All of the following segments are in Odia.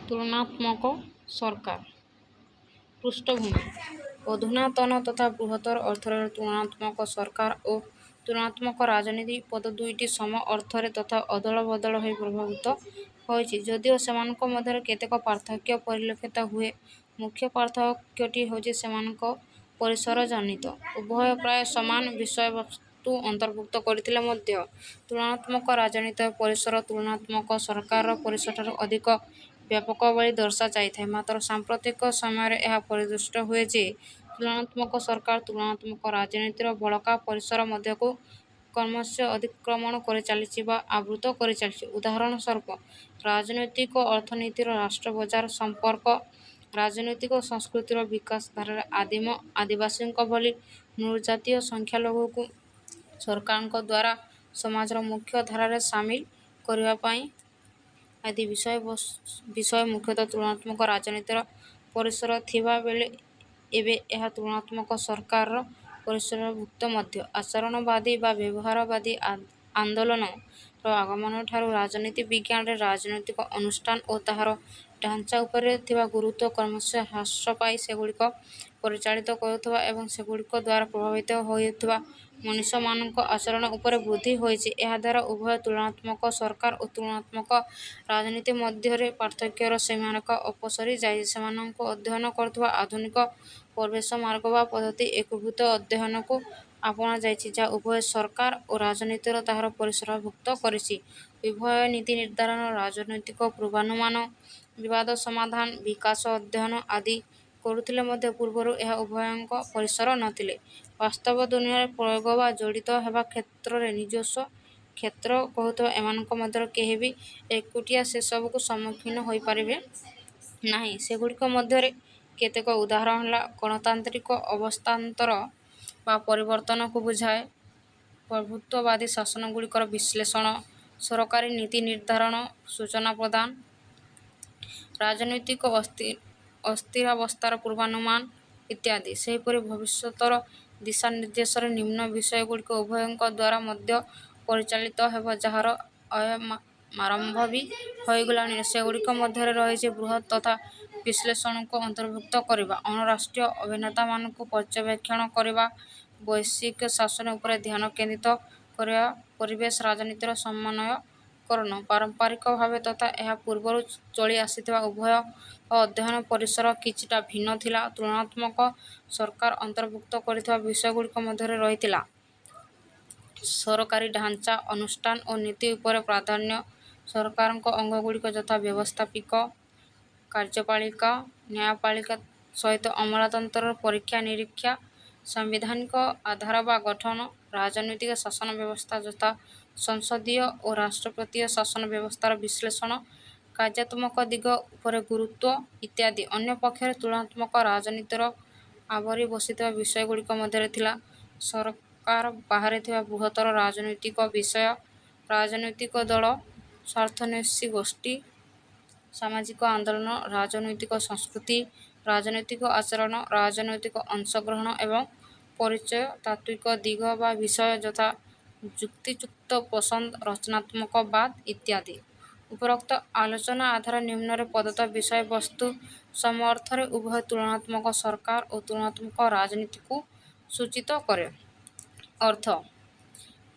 ତୁଳନାତ୍ମକ ସରକାର ପୃଷ୍ଠଭୂମି ଅଧୁନାତନ ତଥା ବୃହତ୍ତର ଅର୍ଥରେ ତୁଳନାତ୍ମକ ସରକାର ଓ ତୁଳନାତ୍ମକ ରାଜନୀତି ପଦ ଦୁଇଟି ସମ ଅର୍ଥରେ ତଥା ଅଦଳ ବଦଳ ହୋଇ ପ୍ରଭାବିତ ହୋଇଛି। ଯଦିଓ ସେମାନଙ୍କ ମଧ୍ୟରେ କେତେକ ପାର୍ଥକ୍ୟ ପରିଲକ୍ଷିତ ହୁଏ, ମୁଖ୍ୟ ପାର୍ଥକ୍ୟଟି ହେଉଛି ସେମାନଙ୍କ ପରିସର ଜନିତ। ଉଭୟ ପ୍ରାୟ ସମାନ ବିଷୟବସ୍ତୁ ଅନ୍ତର୍ଭୁକ୍ତ କରିଥିଲେ ମଧ୍ୟ ତୁଳନାତ୍ମକ ରାଜନୀତିର ପରିସର ତୁଳନାତ୍ମକ ସରକାରର ପରିସରଠାରୁ ଅଧିକ ବ୍ୟାପକ ବୋଲି ଦର୍ଶାଯାଇଥାଏ। ମାତ୍ର ସାମ୍ପ୍ରତିକ ସମୟରେ ଏହା ପରିଦୃଷ୍ଟ ହୁଏ ଯେ ତୁଳନାତ୍ମକ ସରକାର ତୁଳନାତ୍ମକ ରାଜନୀତିର ବଳକା ପରିସର ମଧ୍ୟକୁ କ୍ରମଶଃ ଅତିକ୍ରମଣ କରିଚାଲିଛି ବା ଆବୃତ କରିଚାଲିଛି। ଉଦାହରଣ ସ୍ୱରୂପ, ରାଜନୈତିକ ଅର୍ଥନୀତିର ରାଷ୍ଟ୍ର ବଜାର ସମ୍ପର୍କ, ରାଜନୈତିକ ସଂସ୍କୃତିର ବିକାଶ ଧାରାରେ ଆଦିମ ଆଦିବାସୀଙ୍କ ଭଳି ନୃଜାତୀୟ ସଂଖ୍ୟାଲଘୁଙ୍କୁ ସରକାରଙ୍କ ଦ୍ୱାରା ସମାଜର ମୁଖ୍ୟ ଧାରାରେ ସାମିଲ କରିବା ପାଇଁ ଆଦି ବିଷୟ ମୁଖ୍ୟତଃ ତୁଳନାତ୍ମକ ରାଜନୀତିର ପରିସର ଥିବା ବେଳେ ଏବେ ଏହା ତୁଳନାତ୍ମକ ସରକାରର ପରିସରଭୁକ୍ତ ମଧ୍ୟ। ଆଚରଣବାଦୀ ବା ବ୍ୟବହାରବାଦୀ ଆନ୍ଦୋଳନର ଆଗମନଠାରୁ ରାଜନୀତି ବିଜ୍ଞାନରେ ରାଜନୈତିକ ଅନୁଷ୍ଠାନ ଓ ତାହାର ଢାଞ୍ଚା ଉପରେ ଥିବା ଗୁରୁତ୍ୱ କ୍ରମଶଃ ହ୍ରାସ ପାଇ ସେଗୁଡ଼ିକ ପରିଚାଳିତ କରୁଥିବା ଏବଂ ସେଗୁଡ଼ିକ ଦ୍ୱାରା ପ୍ରଭାବିତ ହେଉଥିବା ମଣିଷମାନଙ୍କ ଆଚରଣ ଉପରେ ବୃଦ୍ଧି ହୋଇଛି। ଏହାଦ୍ୱାରା ଉଭୟ ତୁଳନାତ୍ମକ ସରକାର ଓ ତୁଳନାତ୍ମକ ରାଜନୀତି ମଧ୍ୟରେ ପାର୍ଥକ୍ୟର ସୀମାରେଖା ଅପସରି ଯାଇଛି। ସେମାନଙ୍କୁ ଅଧ୍ୟୟନ କରୁଥିବା ଆଧୁନିକ ପରିବେଶ ମାର୍ଗ ବା ପଦ୍ଧତି ଏକୀଭୂତ ଅଧ୍ୟୟନକୁ ଆପଣାଯାଇଛି, ଯାହା ଉଭୟ ସରକାର ଓ ରାଜନୀତିର ତାହାର ପରିସରଭୁକ୍ତ କରିଛି। ଉଭୟ ନୀତି ନିର୍ଦ୍ଧାରଣ, ରାଜନୈତିକ ପୂର୍ବାନୁମାନ, ବିବାଦ ସମାଧାନ, ବିକାଶ ଅଧ୍ୟୟନ ଆଦି କରୁଥିଲେ ମଧ୍ୟ ପୂର୍ବରୁ ଏହା ଉଭୟଙ୍କ ପରିସର ନଥିଲେ। ବାସ୍ତବ ଦୁନିଆରେ ପ୍ରୟୋଗ ବା ଜଡ଼ିତ ହେବା କ୍ଷେତ୍ରରେ ନିଜସ୍ୱ କ୍ଷେତ୍ର କହୁଥିବା ଏମାନଙ୍କ ମଧ୍ୟରୁ କେହି ବି ଏକୁଟିଆ ସେସବୁକୁ ସମ୍ମୁଖୀନ ହୋଇପାରିବେ ନାହିଁ। ସେଗୁଡ଼ିକ ମଧ୍ୟରେ କେତେକ ଉଦାହରଣ ହେଲା ଗଣତାନ୍ତ୍ରିକ ଅବସ୍ଥାନ୍ତର ବା ପରିବର୍ତ୍ତନକୁ ବୁଝାଏ, ପ୍ରଭୁତ୍ୱବାଦୀ ଶାସନଗୁଡ଼ିକର ବିଶ୍ଳେଷଣ, ସରକାରୀ ନୀତି ନିର୍ଦ୍ଧାରଣ, ସୂଚନା ପ୍ରଦାନ, ରାଜନୈତିକ ଅସ୍ଥିରାବସ୍ଥାର ପୂର୍ବାନୁମାନ ଇତ୍ୟାଦି। ସେହିପରି ଭବିଷ୍ୟତର ଦିଶାନିର୍ଦ୍ଦେଶରେ ନିମ୍ନ ବିଷୟଗୁଡ଼ିକ ଉଭୟଙ୍କ ଦ୍ୱାରା ମଧ୍ୟ ପରିଚାଳିତ ହେବ, ଯାହାର ଆରମ୍ଭ ବି ହୋଇଗଲାଣି। ସେଗୁଡ଼ିକ ମଧ୍ୟରେ ରହିଛି ବୃହତ୍ ତଥା ବିଶ୍ଳେଷଣକୁ ଅନ୍ତର୍ଭୁକ୍ତ କରିବା, ଅଣରାଷ୍ଟ୍ରୀୟ ଅଭିନେତାମାନଙ୍କୁ ପର୍ଯ୍ୟବେକ୍ଷଣ କରିବା, ବୈଶ୍ୱିକ ଶାସନ ଉପରେ ଧ୍ୟାନ କେନ୍ଦ୍ରିତ କରିବା, ପରିବେଶ ରାଜନୀତିର ସମନ୍ୱୟକରଣ। ପାରମ୍ପରିକ ଭାବେ ତଥା ଏହା ପୂର୍ବରୁ ଚଳି ଆସିଥିବା ଉଭୟ ଅଧ୍ୟୟନ ପରିସର କିଛିଟା ଭିନ୍ନ ଥିଲା। ତୁଳନାତ୍ମକ ସରକାର ଅନ୍ତର୍ଭୁକ୍ତ କରିଥିବା ବିଷୟଗୁଡ଼ିକ ମଧ୍ୟରେ ରହିଥିଲା ସରକାରୀ ଢାଞ୍ଚା, ଅନୁଷ୍ଠାନ ଓ ନୀତି ଉପରେ ପ୍ରାଧାନ୍ୟ, ସରକାରଙ୍କ ଅଙ୍ଗଗୁଡ଼ିକ ଯଥା ବ୍ୟବସ୍ଥାପିକ, କାର୍ଯ୍ୟପାଳିକା, ନ୍ୟାୟପାଳିକା ସହିତ ଅମଲାତନ୍ତ୍ରର ପରୀକ୍ଷା ନିରୀକ୍ଷା, ସାମ୍ବିଧାନିକ ଆଧାର ବା ଗଠନ, ରାଜନୈତିକ ଶାସନ ବ୍ୟବସ୍ଥା ଯଥା ସଂସଦୀୟ ଓ ରାଷ୍ଟ୍ରପତୀୟ ଶାସନ ବ୍ୟବସ୍ଥାର ବିଶ୍ଳେଷଣ, କାର୍ଯ୍ୟାତ୍ମକ ଦିଗ ଉପରେ ଗୁରୁତ୍ୱ ଇତ୍ୟାଦି। ଅନ୍ୟ ପକ୍ଷରେ ତୁଳନାତ୍ମକ ରାଜନୀତିର ଆବରି ବସିଥିବା ବିଷୟଗୁଡ଼ିକ ମଧ୍ୟରେ ଥିଲା ସରକାର ବାହାରେ ଥିବା ବୃହତ୍ତର ରାଜନୈତିକ ବିଷୟ, ରାଜନୈତିକ ଦଳ, ସ୍ୱାର୍ଥନ୍ୱେଷୀ ଗୋଷ୍ଠୀ, ସାମାଜିକ ଆନ୍ଦୋଳନ, ରାଜନୈତିକ ସଂସ୍କୃତି, ରାଜନୈତିକ ଆଚରଣ, ରାଜନୈତିକ ଅଂଶଗ୍ରହଣ ଏବଂ ପରିଚୟ, ତାତ୍ତ୍ୱିକ ଦିଗ ବା ବିଷୟ ଯଥା ଯୁକ୍ତିଯୁକ୍ତ ପସନ୍ଦ, ରଚନାତ୍ମକ ବାଦ ଇତ୍ୟାଦି। ଉପରୋକ୍ତ ଆଲୋଚନା ଆଧାର ନିମ୍ନରେ ପ୍ରଦତ୍ତ ବିଷୟବସ୍ତୁ ସମ ଅର୍ଥରେ ଉଭୟ ତୁଳନାତ୍ମକ ସରକାର ଓ ତୁଳନାତ୍ମକ ରାଜନୀତିକୁ ସୂଚିତ କରେ। ଅର୍ଥ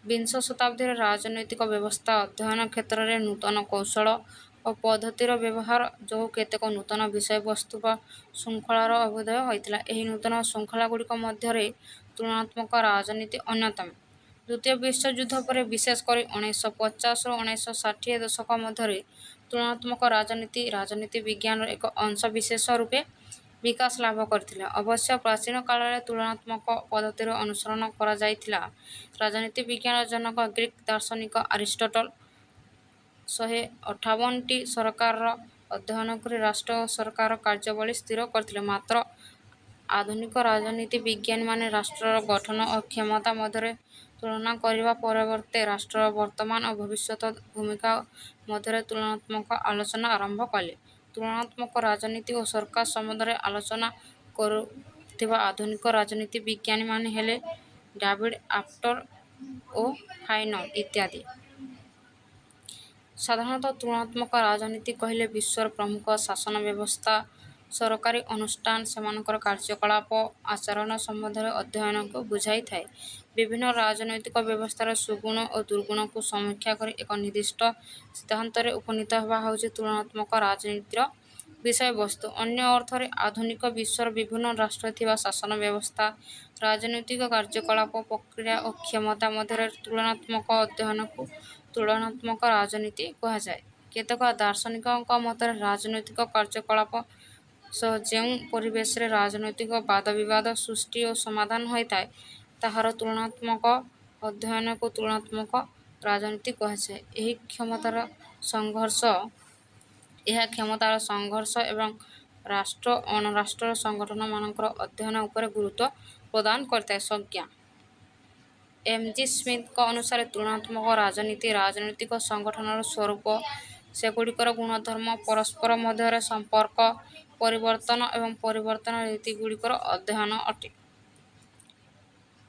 ବିଂଶ ଶତାବ୍ଦୀରେ ରାଜନୈତିକ ବ୍ୟବସ୍ଥା ଅଧ୍ୟୟନ କ୍ଷେତ୍ରରେ ନୂତନ କୌଶଳ ଓ ପଦ୍ଧତିର ବ୍ୟବହାର ଯୋଗୁଁ କେତେକ ନୂତନ ବିଷୟବସ୍ତୁ ବା ଶୃଙ୍ଖଳାର ଅଭ୍ୟୁଦୟ ହୋଇଥିଲା। ଏହି ନୂତନ ଶୃଙ୍ଖଳାଗୁଡ଼ିକ ମଧ୍ୟରେ ତୁଳନାତ୍ମକ ରାଜନୀତି ଅନ୍ୟତମ। ଦ୍ୱିତୀୟ ବିଶ୍ୱଯୁଦ୍ଧ ପରେ ବିଶେଷ କରି 1950ରୁ 1960 ଦଶକ ମଧ୍ୟରେ ତୁଳନାତ୍ମକ ରାଜନୀତି ରାଜନୀତି ବିଜ୍ଞାନର ଏକ ଅଂଶବିଶେଷ ରୂପେ ବିକାଶ ଲାଭ କରିଥିଲା। ଅବଶ୍ୟ ପ୍ରାଚୀନ କାଳରେ ତୁଳନାତ୍ମକ ପଦ୍ଧତିର ଅନୁସରଣ କରାଯାଇଥିଲା। ରାଜନୀତି ବିଜ୍ଞାନର ଜନକ ଗ୍ରୀକ୍ ଦାର୍ଶନିକ ଆରିଷ୍ଟଟଲ 158ଟି ସରକାରର ଅଧ୍ୟୟନ କରି ରାଷ୍ଟ୍ର ଓ ସରକାରର କାର୍ଯ୍ୟାବଳୀ ସ୍ଥିର କରିଥିଲେ। ମାତ୍ର ଆଧୁନିକ ରାଜନୀତି ବିଜ୍ଞାନୀମାନେ ରାଷ୍ଟ୍ରର ଗଠନ ଓ କ୍ଷମତା ମଧ୍ୟରେ ତୁଳନା କରିବା ପରିବର୍ତ୍ତେ ରାଷ୍ଟ୍ରର ବର୍ତ୍ତମାନ ଓ ଭବିଷ୍ୟତ ଭୂମିକା ମଧ୍ୟରେ ତୁଳନାତ୍ମକ ଆଲୋଚନା ଆରମ୍ଭ କଲେ। ତୁଳନାତ୍ମକ ରାଜନୀତି ଓ ସରକାର ସମ୍ବନ୍ଧରେ ଆଲୋଚନା କରୁଥିବା ଆଧୁନିକ ରାଜନୀତି ବିଜ୍ଞାନୀମାନେ ହେଲେ ଡାଭିଡ୍ ଆଫଟର ଓ ଫାଇନଲ ଇତ୍ୟାଦି। ସାଧାରଣତଃ ତୁଳନାତ୍ମକ ରାଜନୀତି କହିଲେ ବିଶ୍ୱର ପ୍ରମୁଖ ଶାସନ ବ୍ୟବସ୍ଥା, ସରକାରୀ ଅନୁଷ୍ଠାନ, ସେମାନଙ୍କର କାର୍ଯ୍ୟକଳାପ, ଆଚରଣ ସମ୍ବନ୍ଧରେ ଅଧ୍ୟୟନକୁ ବୁଝାଇଥାଏ। ବିଭିନ୍ନ ରାଜନୈତିକ ବ୍ୟବସ୍ଥାର ସୁଗୁଣ ଓ ଦୁର୍ଗୁଣକୁ ସମୀକ୍ଷା କରି ଏକ ନିର୍ଦ୍ଦିଷ୍ଟ ସିଦ୍ଧାନ୍ତରେ ଉପନୀତ ହେବା ହେଉଛି ତୁଳନାତ୍ମକ ରାଜନୀତିର ବିଷୟବସ୍ତୁ। ଅନ୍ୟ ଅର୍ଥରେ ଆଧୁନିକ ବିଶ୍ୱର ବିଭିନ୍ନ ରାଷ୍ଟ୍ରରେ ଥିବା ଶାସନ ବ୍ୟବସ୍ଥା, ରାଜନୈତିକ କାର୍ଯ୍ୟକଳାପ, ପ୍ରକ୍ରିୟା ଓ କ୍ଷମତା ମଧ୍ୟରେ ତୁଳନାତ୍ମକ ଅଧ୍ୟୟନକୁ ତୁଳନାତ୍ମକ ରାଜନୀତି କୁହାଯାଏ। କେତେକ ଦାର୍ଶନିକଙ୍କ ମତରେ ରାଜନୈତିକ କାର୍ଯ୍ୟକଳାପ ସହ ଯେଉଁ ପରିବେଶରେ ରାଜନୈତିକ ବାଦବିବାଦ ସୃଷ୍ଟି ଓ ସମାଧାନ ହୋଇଥାଏ, ତାହାର ତୁଳନାତ୍ମକ ଅଧ୍ୟୟନକୁ ତୁଳନାତ୍ମକ ରାଜନୀତି କୁହାଯାଏ। ଏହା କ୍ଷମତାର ସଂଘର୍ଷ ଏବଂ ରାଷ୍ଟ୍ର ଓ ଅଣରାଷ୍ଟ୍ର ସଂଗଠନମାନଙ୍କର ଅଧ୍ୟୟନ ଉପରେ ଗୁରୁତ୍ୱ ପ୍ରଦାନ କରିଥାଏ। ସଂଜ୍ଞା ଏମ୍.ଜି. ସ୍ମିଥଙ୍କ ଅନୁସାରେ ତୁଳନାତ୍ମକ ରାଜନୀତି ରାଜନୈତିକ ସଂଗଠନର ସ୍ୱରୂପ, ସେଗୁଡ଼ିକର ଗୁଣଧର୍ମ, ପରସ୍ପର ମଧ୍ୟରେ ସମ୍ପର୍କ, ପରିବର୍ତ୍ତନ ଏବଂ ପରିବର୍ତ୍ତନ ରୀତିଗୁଡ଼ିକର ଅଧ୍ୟୟନ ଅଟେ।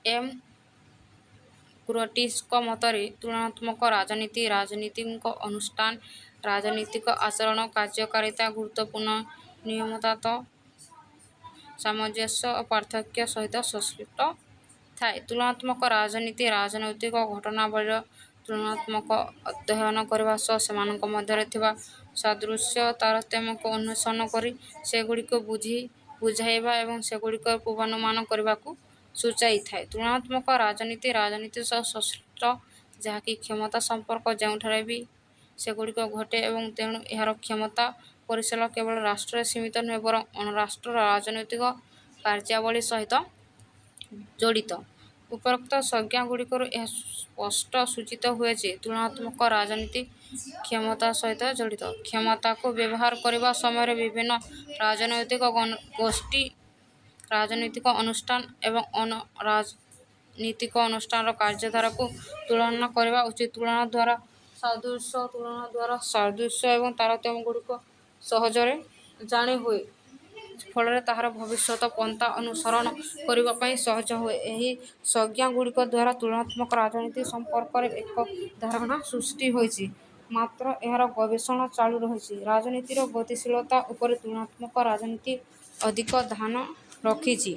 ଏମ୍. କୁରଟିସ୍ଙ୍କ ମତରେ ତୁଳନାତ୍ମକ ରାଜନୀତି ରାଜନୀତିକ ଅନୁଷ୍ଠାନ, ରାଜନୀତିକ ଆଚରଣ, କାର୍ଯ୍ୟକାରିତା, ଗୁରୁତ୍ୱପୂର୍ଣ୍ଣ ନିୟମତତ୍ତ୍ୱ, ସାମଞ୍ଜସ୍ୟ ଓ ପାର୍ଥକ୍ୟ ସହିତ ସଂଶ୍ଳିଷ୍ଟ ଥାଏ। ତୁଳନାତ୍ମକ ରାଜନୀତି ରାଜନୈତିକ ଘଟଣାବଳୀର ତୁଳନାତ୍ମକ ଅଧ୍ୟୟନ କରିବା ସହ ସେମାନଙ୍କ ମଧ୍ୟରେ ଥିବା ସାଦୃଶ୍ୟ ଓ ତାରତମ୍ୟକୁ ଅନ୍ୱେଷଣ କରି ସେଗୁଡ଼ିକୁ ବୁଝାଇବା ଏବଂ ସେଗୁଡ଼ିକର ପୂର୍ବାନୁମାନ କରିବାକୁ ସୂଚାଇଥାଏ। ତୁଳନାତ୍ମକ ରାଜନୀତି ରାଜନୀତି ସହ ସଂଶ୍ଳିଷ୍ଟ, ଯାହାକି କ୍ଷମତା ସମ୍ପର୍କ ଯେଉଁଠାରେ ବି ସେଗୁଡ଼ିକ ଘଟେ ଏବଂ ତେଣୁ ଏହାର କ୍ଷମତା ପରିସର କେବଳ ରାଷ୍ଟ୍ରରେ ସୀମିତ ନୁହେଁ ବରଂ ଅଣରାଷ୍ଟ୍ର ରାଜନୈତିକ କାର୍ଯ୍ୟାବଳୀ ସହିତ ଜଡ଼ିତ। ଉପରୋକ୍ତ ସଂଜ୍ଞାଗୁଡ଼ିକରୁ ଏହା ସ୍ପଷ୍ଟ ସୂଚିତ ହୁଏ ଯେ ତୁଳନାତ୍ମକ ରାଜନୀତି କ୍ଷମତା ସହିତ ଜଡ଼ିତ। କ୍ଷମତାକୁ ବ୍ୟବହାର କରିବା ସମୟରେ ବିଭିନ୍ନ ରାଜନୈତିକ ଗୋଷ୍ଠୀ, ରାଜନୈତିକ ଅନୁଷ୍ଠାନ ଏବଂ ଅଣ-ରାଜନୀତିକ ଅନୁଷ୍ଠାନର କାର୍ଯ୍ୟଧାରାକୁ ତୁଳନା କରିବା ଉଚିତ। ତୁଳନା ଦ୍ୱାରା ସାଦୃଶ୍ୟ ଏବଂ ତାରତମ୍ୟଗୁଡ଼ିକ ସହଜରେ ଜାଣି ହୁଏ, ଫଳରେ ତାହାର ଭବିଷ୍ୟତ ପନ୍ଥା ଅନୁସରଣ କରିବା ପାଇଁ ସହଜ ହୁଏ। ଏହି ସଂଜ୍ଞାଗୁଡ଼ିକ ଦ୍ୱାରା ତୁଳନାତ୍ମକ ରାଜନୀତି ସମ୍ପର୍କରେ ଏକ ଧାରଣା ସୃଷ୍ଟି ହୋଇଛି, ମାତ୍ର ଏହାର ଗବେଷଣା ଚାଲୁ ରହିଛି। ରାଜନୀତିର ଗତିଶୀଳତା ଉପରେ ତୁଳନାତ୍ମକ ରାଜନୀତି ଅଧିକ ଧ୍ୟାନ ରଖିଛି।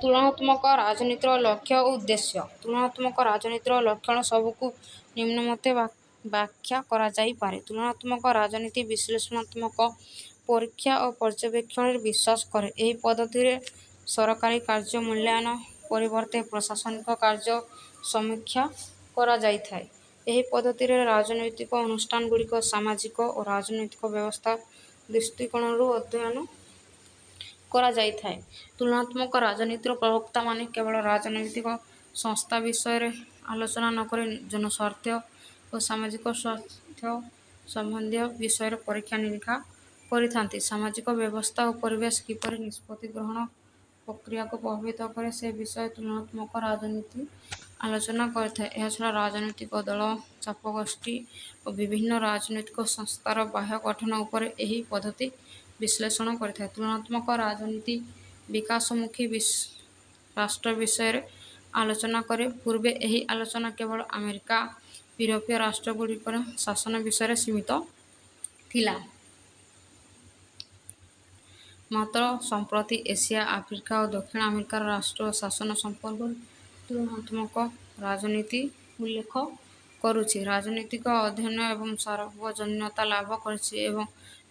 ତୁଳନାତ୍ମକ ରାଜନୀତିର ଲକ୍ଷ୍ୟ ଓ ଉଦ୍ଦେଶ୍ୟ। ତୁଳନାତ୍ମକ ରାଜନୀତିର ଲକ୍ଷଣ ସବୁକୁ ନିମ୍ନମତେ ବ୍ୟାଖ୍ୟା କରାଯାଇପାରେ। ତୁଳନାତ୍ମକ ରାଜନୀତି ବିଶ୍ଳେଷଣାତ୍ମକ ପରୀକ୍ଷା ଓ ପର୍ଯ୍ୟବେକ୍ଷଣରେ ବିଶ୍ୱାସ କରେ। ଏହି ପଦ୍ଧତିରେ ସରକାରୀ କାର୍ଯ୍ୟ ମୂଲ୍ୟାୟନ ପରିବର୍ତ୍ତେ ପ୍ରଶାସନିକ କାର୍ଯ୍ୟ ସମୀକ୍ଷା କରାଯାଇଥାଏ। ଏହି ପଦ୍ଧତିରେ ରାଜନୈତିକ ଅନୁଷ୍ଠାନଗୁଡ଼ିକର ସାମାଜିକ ଓ ରାଜନୈତିକ ବ୍ୟବସ୍ଥା ଦୃଷ୍ଟିକୋଣରୁ ଅଧ୍ୟୟନ କରାଯାଇଥାଏ। ତୁଳନାତ୍ମକ ରାଜନୀତିର ପ୍ରବକ୍ତାମାନେ କେବଳ ରାଜନୈତିକ ସଂସ୍ଥା ବିଷୟରେ ଆଲୋଚନା ନକରି ଜନସ୍ୱାର୍ଥ ଓ ସାମାଜିକ ସ୍ୱାର୍ଥ ସମ୍ବନ୍ଧୀୟ ବିଷୟରେ ପରୀକ୍ଷା ନିରୀକ୍ଷା କରିଥାନ୍ତି। ସାମାଜିକ ବ୍ୟବସ୍ଥା ଓ ପରିବେଶ କିପରି ନିଷ୍ପତ୍ତି ଗ୍ରହଣ ପ୍ରକ୍ରିୟାକୁ ପ୍ରଭାବିତ କରେ ସେ ବିଷୟରେ ତୁଳନାତ୍ମକ ରାଜନୀତି ଆଲୋଚନା କରିଥାଏ। ଏହାଛଡ଼ା ରାଜନୈତିକ ଦଳ, ଚାପଗୋଷ୍ଠୀ ଓ ବିଭିନ୍ନ ରାଜନୈତିକ ସଂସ୍ଥାର ବାହ୍ୟ ଗଠନ ଉପରେ ଏହି ପଦ୍ଧତି ବିଶ୍ଳେଷଣ କରିଥାଏ। ତୁଳନାତ୍ମକ ରାଜନୀତି ବିକାଶୋନ୍ମୁଖୀ ରାଷ୍ଟ୍ର ବିଷୟରେ ଆଲୋଚନା କରେ। ପୂର୍ବେ ଏହି ଆଲୋଚନା କେବଳ ଆମେରିକା, ୟୁରୋପୀୟ ରାଷ୍ଟ୍ରଗୁଡ଼ିକର ଶାସନ ବିଷୟରେ ସୀମିତ ଥିଲା। ମାତ୍ର ସମ୍ପ୍ରତି ଏସିଆ, ଆଫ୍ରିକା ଓ ଦକ୍ଷିଣ ଆମେରିକାର ରାଷ୍ଟ୍ର ଓ ଶାସନ ସମ୍ପର୍କରେ ତୁଳନାତ୍ମକ ରାଜନୀତି ଉଲ୍ଲେଖ କରୁଛି। ରାଜନୈତିକ ଅଧ୍ୟୟନ ଏବଂ ସାର୍ବଜନୀନତା ଲାଭ କରିଛି ଏବଂ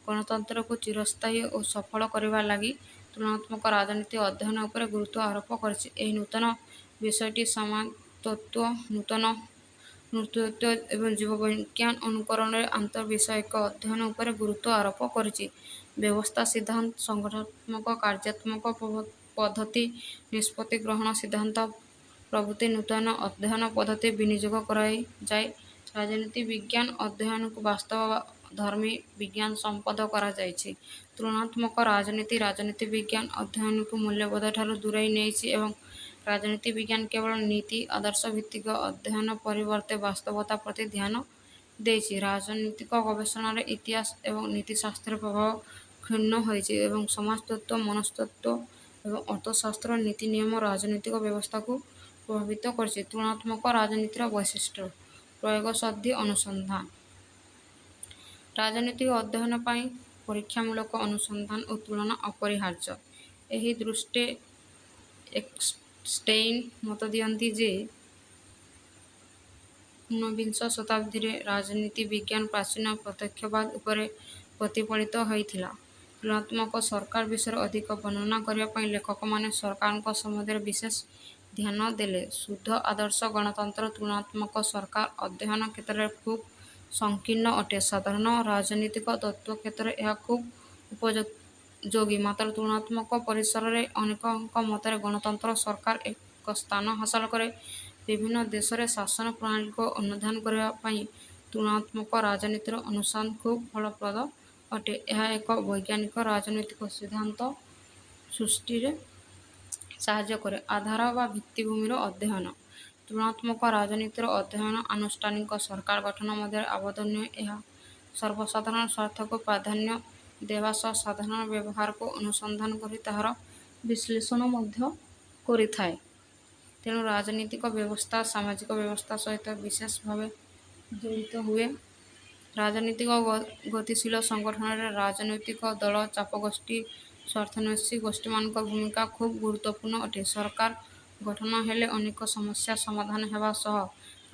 ଗଣତନ୍ତ୍ରକୁ ଚିରସ୍ଥାୟୀ ଓ ସଫଳ କରିବା ଲାଗି ତୁଳନାତ୍ମକ ରାଜନୀତି ଅଧ୍ୟୟନ ଉପରେ ଗୁରୁତ୍ୱ ଆରୋପ କରିଛି। ଏହି ନୂତନ ବିଷୟଟି ସମାଜତତ୍ତ୍ୱ, ନୃତତ୍ତ୍ୱ ଏବଂ ଜୀବବିଜ୍ଞାନ ଅନୁକରଣରେ ଆନ୍ତଃବିଷୟକ ଅଧ୍ୟୟନ ଉପରେ ଗୁରୁତ୍ୱ ଆରୋପ କରିଛି। ବ୍ୟବସ୍ଥା ସିଦ୍ଧାନ୍ତ, ସଂଗଠନାତ୍ମକ କାର୍ଯ୍ୟାତ୍ମକ ପଦ୍ଧତି, ନିଷ୍ପତ୍ତି ଗ୍ରହଣ ସିଦ୍ଧାନ୍ତ ପ୍ରଭୃତି ନୂତନ ଅଧ୍ୟୟନ ପଦ୍ଧତି ବିନିଯୋଗ କରାଯାଇ ରାଜନୀତି ବିଜ୍ଞାନ ଅଧ୍ୟୟନକୁ ବାସ୍ତବଧର୍ମୀ ବିଜ୍ଞାନ ସମ୍ପଦ କରାଯାଇଛି। ତୁଳନାତ୍ମକ ରାଜନୀତି ରାଜନୀତି ବିଜ୍ଞାନ ଅଧ୍ୟୟନକୁ ମୂଲ୍ୟବୋଧଠାରୁ ଦୂରେଇ ନେଇଛି ଏବଂ ରାଜନୀତି ବିଜ୍ଞାନ କେବଳ ନୀତି ଆଦର୍ଶଭିତ୍ତିକ ଅଧ୍ୟୟନ ପରିବର୍ତ୍ତେ ବାସ୍ତବତା ପ୍ରତି ଧ୍ୟାନ ଦେଇଛି। ରାଜନୀତିକ ଗବେଷଣାରେ ଇତିହାସ ଏବଂ ନୀତିଶାସ୍ତ୍ରର ପ୍ରଭାବ କ୍ଷୁଣ୍ଣ ହୋଇଛି ଏବଂ ସମାଜତତ୍ତ୍ୱ, ମନସ୍ତତ୍ତ୍ୱ ଏବଂ ଅର୍ଥଶାସ୍ତ୍ର ନୀତି ନିୟମ ରାଜନୈତିକ ବ୍ୟବସ୍ଥାକୁ ପ୍ରଭାବିତ କରିଛି। ତୁଳନାତ୍ମକ ରାଜନୀତିର ବୈଶିଷ୍ଟ୍ୟ। ପ୍ରୟୋଗସିଦ୍ଧି ଅନୁସନ୍ଧାନ। ରାଜନୈତିକ ଅଧ୍ୟୟନ ପାଇଁ ପରୀକ୍ଷାମୂଳକ ଅନୁସନ୍ଧାନ ଓ ତୁଳନା ଅପରିହାର୍ଯ୍ୟ। ଏହି ଦୃଷ୍ଟିରେ ଏକଷ୍ଟେଇନ ମତ ଦିଅନ୍ତି ଯେ ଊନବିଂଶ ଶତାବ୍ଦୀରେ ରାଜନୀତି ବିଜ୍ଞାନ ପ୍ରାଚୀନ ପ୍ରତ୍ୟକ୍ଷବାଦ ଉପରେ ପ୍ରତିଫଳିତ ହୋଇଥିଲା। ତୁଳନାତ୍ମକ ସରକାର ବିଷୟରେ ଅଧିକ ବର୍ଣ୍ଣନା କରିବା ପାଇଁ ଲେଖକମାନେ ସରକାରଙ୍କ ସମ୍ବନ୍ଧରେ ବିଶେଷ ଧ୍ୟାନ ଦେଲେ। ଶୁଦ୍ଧ ଆଦର୍ଶ ଗଣତନ୍ତ୍ର ତୁଳନାତ୍ମକ ସରକାର ଅଧ୍ୟୟନ କ୍ଷେତ୍ରରେ ଖୁବ୍ ସଂକୀର୍ଣ୍ଣ ଅଟେ। ସାଧାରଣ ରାଜନୀତିକ ତତ୍ତ୍ୱ କ୍ଷେତ୍ରରେ ଏହା ଖୁବ୍ ଉପଯୋଗୀ। ମାତ୍ର ତୁଳନାତ୍ମକ ପରିସରରେ ଅନେକଙ୍କ ମତରେ ଗଣତନ୍ତ୍ର ସରକାର ଏକ ସ୍ଥାନ ହାସଲ କରେ। ବିଭିନ୍ନ ଦେଶରେ ଶାସନ ପ୍ରଣାଳୀକୁ ଅନୁଧ୍ୟାନ କରିବା ପାଇଁ ତୁଳନାତ୍ମକ ରାଜନୀତିର ଅନୁସନ୍ଧାନ ଖୁବ୍ ଫଳପ୍ରଦ ଅଟେ। ଏହା ଏକ ବୈଜ୍ଞାନିକ ରାଜନୈତିକ ସିଦ୍ଧାନ୍ତ ସୃଷ୍ଟିରେ ସାହାଯ୍ୟ କରେ। ଆଧାର ବା ଭିତ୍ତିଭୂମିର ଅଧ୍ୟୟନ ତୁଳନାତ୍ମକ ରାଜନୀତିର ଅଧ୍ୟୟନ ଆନୁଷ୍ଠାନିକ ସରକାର ଗଠନ ମଧ୍ୟରେ ଆବଦ୍ଧ ନୁହେଁ। ଏହା ସର୍ବସାଧାରଣ ସ୍ୱାର୍ଥକୁ ପ୍ରାଧାନ୍ୟ ଦେବା ସହ ସାଧାରଣ ବ୍ୟବହାରକୁ ଅନୁସନ୍ଧାନ କରି ତାହାର ବିଶ୍ଳେଷଣ ମଧ୍ୟ କରିଥାଏ। ତେଣୁ ରାଜନୀତିକ ବ୍ୟବସ୍ଥା ସାମାଜିକ ବ୍ୟବସ୍ଥା ସହିତ ବିଶେଷ ଭାବେ ଜଡ଼ିତ ହୁଏ। ରାଜନୀତିକ ଗତିଶୀଳ ସଂଗଠନରେ ରାଜନୈତିକ ଦଳ ଚାପଗୋଷ୍ଠୀ ସ୍ୱାର୍ଥାନ୍ୱେଷୀ ଗୋଷ୍ଠୀମାନଙ୍କ ଭୂମିକା ଖୁବ୍ ଗୁରୁତ୍ୱପୂର୍ଣ୍ଣ ଅଟେ। ସରକାର ଗଠନ ହେଲେ ଅନେକ ସମସ୍ୟା ସମାଧାନ ହେବା ସହ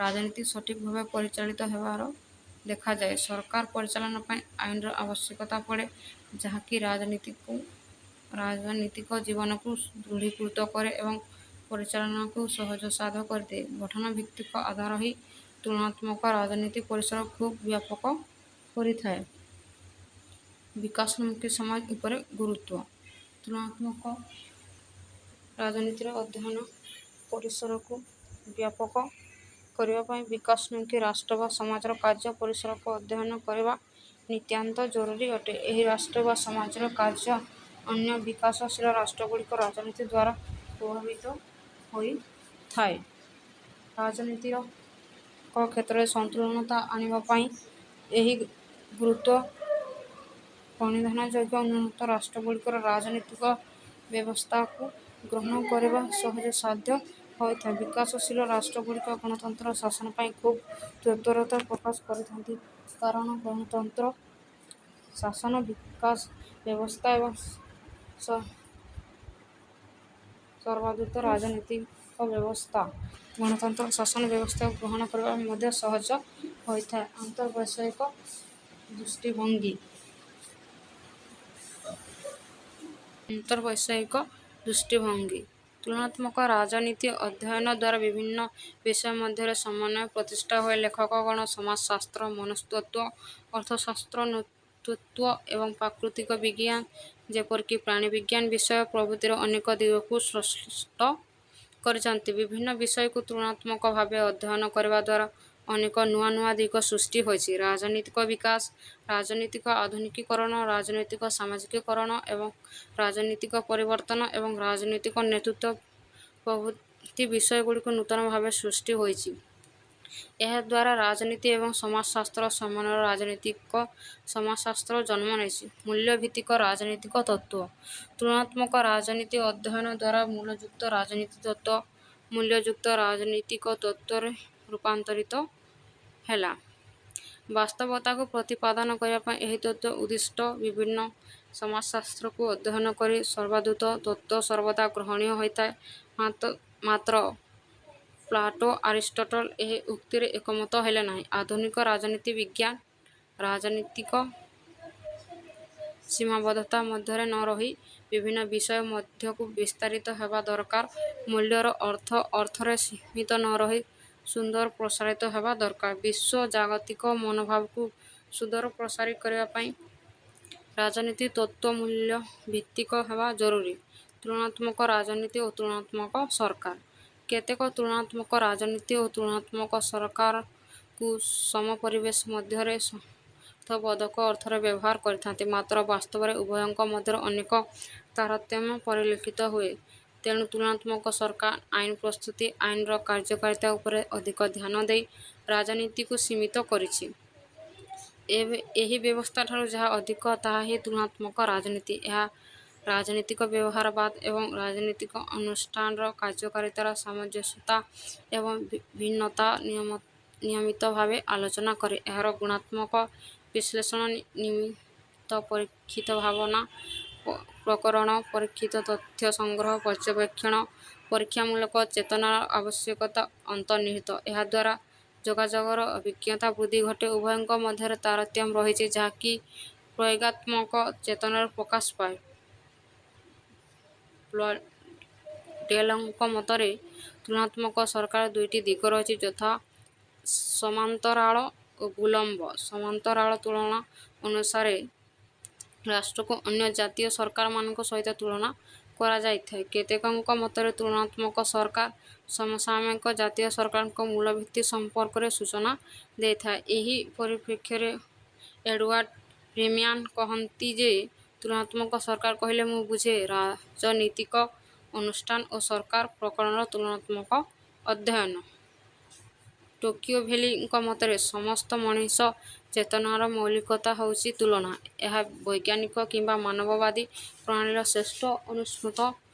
ରାଜନୀତି ସଠିକ୍ ଭାବେ ପରିଚାଳିତ ହେବାର ଦେଖାଯାଏ। ସରକାର ପରିଚାଳନା ପାଇଁ ଆଇନର ଆବଶ୍ୟକତା ପଡ଼େ, ଯାହାକି ରାଜନୀତିକ ଜୀବନକୁ ଦୃଢ଼ୀକୃତ କରେ ଏବଂ ପରିଚାଳନାକୁ ସହଜସାଧ୍ୟ କରିଦିଏ। ଗଠନ ଭିତ୍ତିକ ଆଧାର ହିଁ ତୁଳନାତ୍ମକ ରାଜନୀତି ପରିସର ଖୁବ୍ ବ୍ୟାପକ କରିଥାଏ। ବିକାଶୋନ୍ମୁଖୀ ସମାଜ ଉପରେ ଗୁରୁତ୍ୱ ତୁଳନାତ୍ମକ ରାଜନୀତିର ଅଧ୍ୟୟନ ପରିସରକୁ ବ୍ୟାପକ କରିବା ପାଇଁ ବିକାଶୋନ୍ମୁଖୀ ରାଷ୍ଟ୍ର ବା ସମାଜର କାର୍ଯ୍ୟ ପରିସରକୁ ଅଧ୍ୟୟନ କରିବା ନିତାନ୍ତ ଜରୁରୀ ଅଟେ। ଏହି ରାଷ୍ଟ୍ର ବା ସମାଜର କାର୍ଯ୍ୟ ଅନ୍ୟ ବିକାଶଶୀଳ ରାଷ୍ଟ୍ରଗୁଡ଼ିକର ରାଜନୀତି ଦ୍ୱାରା ପ୍ରଭାବିତ ହୋଇଥାଏ। ରାଜନୀତିକ କ୍ଷେତ୍ରରେ ସନ୍ତୁଳନତା ଆଣିବା ପାଇଁ ଏହି ଗୁରୁତ୍ୱ ପ୍ରଣିଧାନଯୋଗ୍ୟ। ଉନ୍ନତ ରାଷ୍ଟ୍ରଗୁଡ଼ିକର ରାଜନୀତିକ ବ୍ୟବସ୍ଥାକୁ ଗ୍ରହଣ କରିବା ସହଜସାଧ୍ୟ ହୋଇଥାଏ। ବିକାଶଶୀଳ ରାଷ୍ଟ୍ରଗୁଡ଼ିକ ଗଣତନ୍ତ୍ର ଶାସନ ପାଇଁ ଖୁବ୍ ତତ୍ପରତା ପ୍ରକାଶ କରିଥାନ୍ତି, କାରଣ ଗଣତନ୍ତ୍ର ଶାସନ ବିକାଶ ବ୍ୟବସ୍ଥା ଏବଂ ସର୍ବାଦୃତ ରାଜନୈତିକ ବ୍ୟବସ୍ଥା ଗଣତନ୍ତ୍ର ଶାସନ ବ୍ୟବସ୍ଥାକୁ ଗ୍ରହଣ କରିବା ମଧ୍ୟ ସହଜ ହୋଇଥାଏ। ଆନ୍ତର୍ବୈଷୟିକ ଦୃଷ୍ଟିଭଙ୍ଗୀ ତୁଳନାତ୍ମକ ରାଜନୀତି ଅଧ୍ୟୟନ ଦ୍ୱାରା ବିଭିନ୍ନ ବିଷୟ ମଧ୍ୟରେ ସମନ୍ୱୟ ପ୍ରତିଷ୍ଠା ହୁଏ। ଲେଖକଗଣ ସମାଜଶାସ୍ତ୍ର, ମନସ୍ତତ୍ତ୍ୱ, ଅର୍ଥଶାସ୍ତ୍ର, ନୃତତ୍ତ୍ୱ ଏବଂ ପ୍ରାକୃତିକ ବିଜ୍ଞାନ ଯେପରିକି ପ୍ରାଣୀବିଜ୍ଞାନ ବିଷୟ ପ୍ରଭୃତିର ଅନେକ ଦିଗକୁ ସ୍ପଷ୍ଟ କରିଛନ୍ତି। ବିଭିନ୍ନ ବିଷୟକୁ ତୁଳନାତ୍ମକ ଭାବେ ଅଧ୍ୟୟନ କରିବା ଦ୍ୱାରା ଅନେକ ନୂଆ ନୂଆ ଦିଗ ସୃଷ୍ଟି ହୋଇଛି। ରାଜନୀତିକ ବିକାଶ, ରାଜନୀତିକ ଆଧୁନିକୀକରଣ, ରାଜନୈତିକ ସାମାଜିକୀକରଣ ଏବଂ ରାଜନୀତିକ ପରିବର୍ତ୍ତନ ଏବଂ ରାଜନୈତିକ ନେତୃତ୍ୱ ପ୍ରଭୃତି ବିଷୟଗୁଡ଼ିକ ନୂତନ ଭାବେ ସୃଷ୍ଟି ହୋଇଛି। ଏହାଦ୍ୱାରା ରାଜନୀତି ଏବଂ ସମାଜଶାସ୍ତ୍ର ସମନ୍ୱୟରେ ରାଜନୈତିକ ସମାଜଶାସ୍ତ୍ର ଜନ୍ମ ନେଇଛି। ମୂଲ୍ୟଭିତ୍ତିକ ରାଜନୈତିକ ତତ୍ତ୍ୱ ତୁଳନାତ୍ମକ ରାଜନୀତି ଅଧ୍ୟୟନ ଦ୍ୱାରା ମୂଲ୍ୟଯୁକ୍ତ ରାଜନୀତି ତତ୍ତ୍ୱ ମୂଲ୍ୟଯୁକ୍ତ ରାଜନୈତିକ ତତ୍ତ୍ୱରେ ରୂପାନ୍ତରିତ ହେଲା। ବାସ୍ତବତାକୁ ପ୍ରତିପାଦନ କରିବା ପାଇଁ ଏହି ତତ୍ତ୍ୱ ଉଦ୍ଦିଷ୍ଟ। ବିଭିନ୍ନ ସମାଜଶାସ୍ତ୍ରକୁ ଅଧ୍ୟୟନ କରି ସର୍ବାଦୃତ ତତ୍ତ୍ୱ ସର୍ବଦା ଗ୍ରହଣୀୟ ହୋଇଥାଏ। ମାତ୍ର ପ୍ଲାଟୋ, ଆରିଷ୍ଟଟଲ ଏହି ଉକ୍ତିରେ ଏକମତ ହେଲେ ନାହିଁ। ଆଧୁନିକ ରାଜନୀତି ବିଜ୍ଞାନ ରାଜନୀତିକ ସୀମାବଦ୍ଧତା ମଧ୍ୟରେ ନ ରହି ବିଭିନ୍ନ ବିଷୟ ମଧ୍ୟକୁ ବିସ୍ତାରିତ ହେବା ଦରକାର। ମୂଲ୍ୟର ଅର୍ଥ ଅର୍ଥରେ ସୀମିତ ନ ରହି ସୁଦୂର ପ୍ରସାରିତ ହେବା ଦରକାର। ବିଶ୍ୱ ଜାଗତିକ ମନୋଭାବକୁ ସୁଦୂର ପ୍ରସାରୀ କରିବା ପାଇଁ ରାଜନୀତି ତତ୍ତ୍ୱ ମୂଲ୍ୟଭିତ୍ତିକ ହେବା ଜରୁରୀ। ତୁଳନାତ୍ମକ ରାଜନୀତି ଓ ତୁଳନାତ୍ମକ ସରକାର କେତେକ ତୁଳନାତ୍ମକ ରାଜନୀତି ଓ ତୁଳନାତ୍ମକ ସରକାରକୁ ସମ ପରିବେଶ ମଧ୍ୟରେ ଅର୍ଥବୋଧକ ଅର୍ଥରେ ବ୍ୟବହାର କରିଥାନ୍ତି। ମାତ୍ର ବାସ୍ତବରେ ଉଭୟଙ୍କ ମଧ୍ୟରେ ଅନେକ ତାରତମ୍ୟ ପରିଲକ୍ଷିତ ହୁଏ। ତେଣୁ ତୁଳନାତ୍ମକ ସରକାର ଆଇନ ପ୍ରସ୍ତୁତି, ଆଇନର କାର୍ଯ୍ୟକାରିତା ଉପରେ ଅଧିକ ଧ୍ୟାନ ଦେଇ ରାଜନୀତିକୁ ସୀମିତ କରିଛି। ଏହି ବ୍ୟବସ୍ଥାଠାରୁ ଯାହା ଅଧିକ ତାହା ହିଁ ତୁଳନାତ୍ମକ ରାଜନୀତି। ଏହା ରାଜନୀତିକ ବ୍ୟବହାରବାଦ ଏବଂ ରାଜନୀତିକ ଅନୁଷ୍ଠାନର କାର୍ଯ୍ୟକାରିତାର ସାମଞ୍ଜସ୍ୟତା ଏବଂ ଭିନ୍ନତା ନିୟମିତ ଭାବେ ଆଲୋଚନା କରେ। ଏହାର ଗୁଣାତ୍ମକ ବିଶ୍ଳେଷଣ, ନିମିତ୍ତ ପରୀକ୍ଷିତ ଭାବନା, ପ୍ରକରଣ ପରୀକ୍ଷିତ ତଥ୍ୟ ସଂଗ୍ରହ, ପର୍ଯ୍ୟବେକ୍ଷଣ, ପରୀକ୍ଷାମୂଳକ ଚେତନାର ଆବଶ୍ୟକତା ଅନ୍ତର୍ନିହିତ। ଏହାଦ୍ୱାରା ଯୋଗାଯୋଗର ଅଭିଜ୍ଞତା ବୃଦ୍ଧି ଘଟେ। ଉଭୟଙ୍କ ମଧ୍ୟରେ ତାରତମ୍ୟ ରହିଛି, ଯାହାକି ପ୍ରୟୋଗାତ୍ମକ ଚେତନାରେ ପ୍ରକାଶ ପାଏ। ଡେଲଙ୍କ ମତରେ ତୁଳନାତ୍ମକ ସରକାର ଦୁଇଟି ଦିଗ ରହିଛି, ଯଥା ସମାନ୍ତରାଳ ଓ ବିଲମ୍ବ। ସମାନ୍ତରାଳ ତୁଳନା ଅନୁସାରେ ରାଷ୍ଟ୍ରକୁ ଅନ୍ୟ ଜାତୀୟ ସରକାରମାନଙ୍କ ସହିତ ତୁଳନା କରାଯାଇଥାଏ। କେତେକଙ୍କ ମତରେ ତୁଳନାତ୍ମକ ସରକାର ସମସାମୟିକ ଜାତୀୟ ସରକାରଙ୍କ ମୂଳ ଭିତ୍ତି ସମ୍ପର୍କରେ ସୂଚନା ଦେଇଥାଏ। ଏହି ପରିପ୍ରେକ୍ଷୀରେ ଏଡୱାର୍ଡ ଫ୍ରିମ୍ୟାନ୍ କହନ୍ତି ଯେ, ତୁଳନାତ୍ମକ ସରକାର କହିଲେ ମୁଁ ବୁଝେ ରାଜନୀତିକ ଅନୁଷ୍ଠାନ ଓ ସରକାର ପ୍ରକରଣର ତୁଳନାତ୍ମକ ଅଧ୍ୟୟନ। ଟୋକିଓଭେଲିଙ୍କ ମତରେ ସମସ୍ତ ମଣିଷ ଚେତନାର ମୌଳିକତା ହେଉଛି ତୁଳନା। ଏହା ବୈଜ୍ଞାନିକ କିମ୍ବା ମାନବବାଦୀ ପ୍ରଣାଳୀର ଶ୍ରେଷ୍ଠ ଅନୁସ୍ମୃତ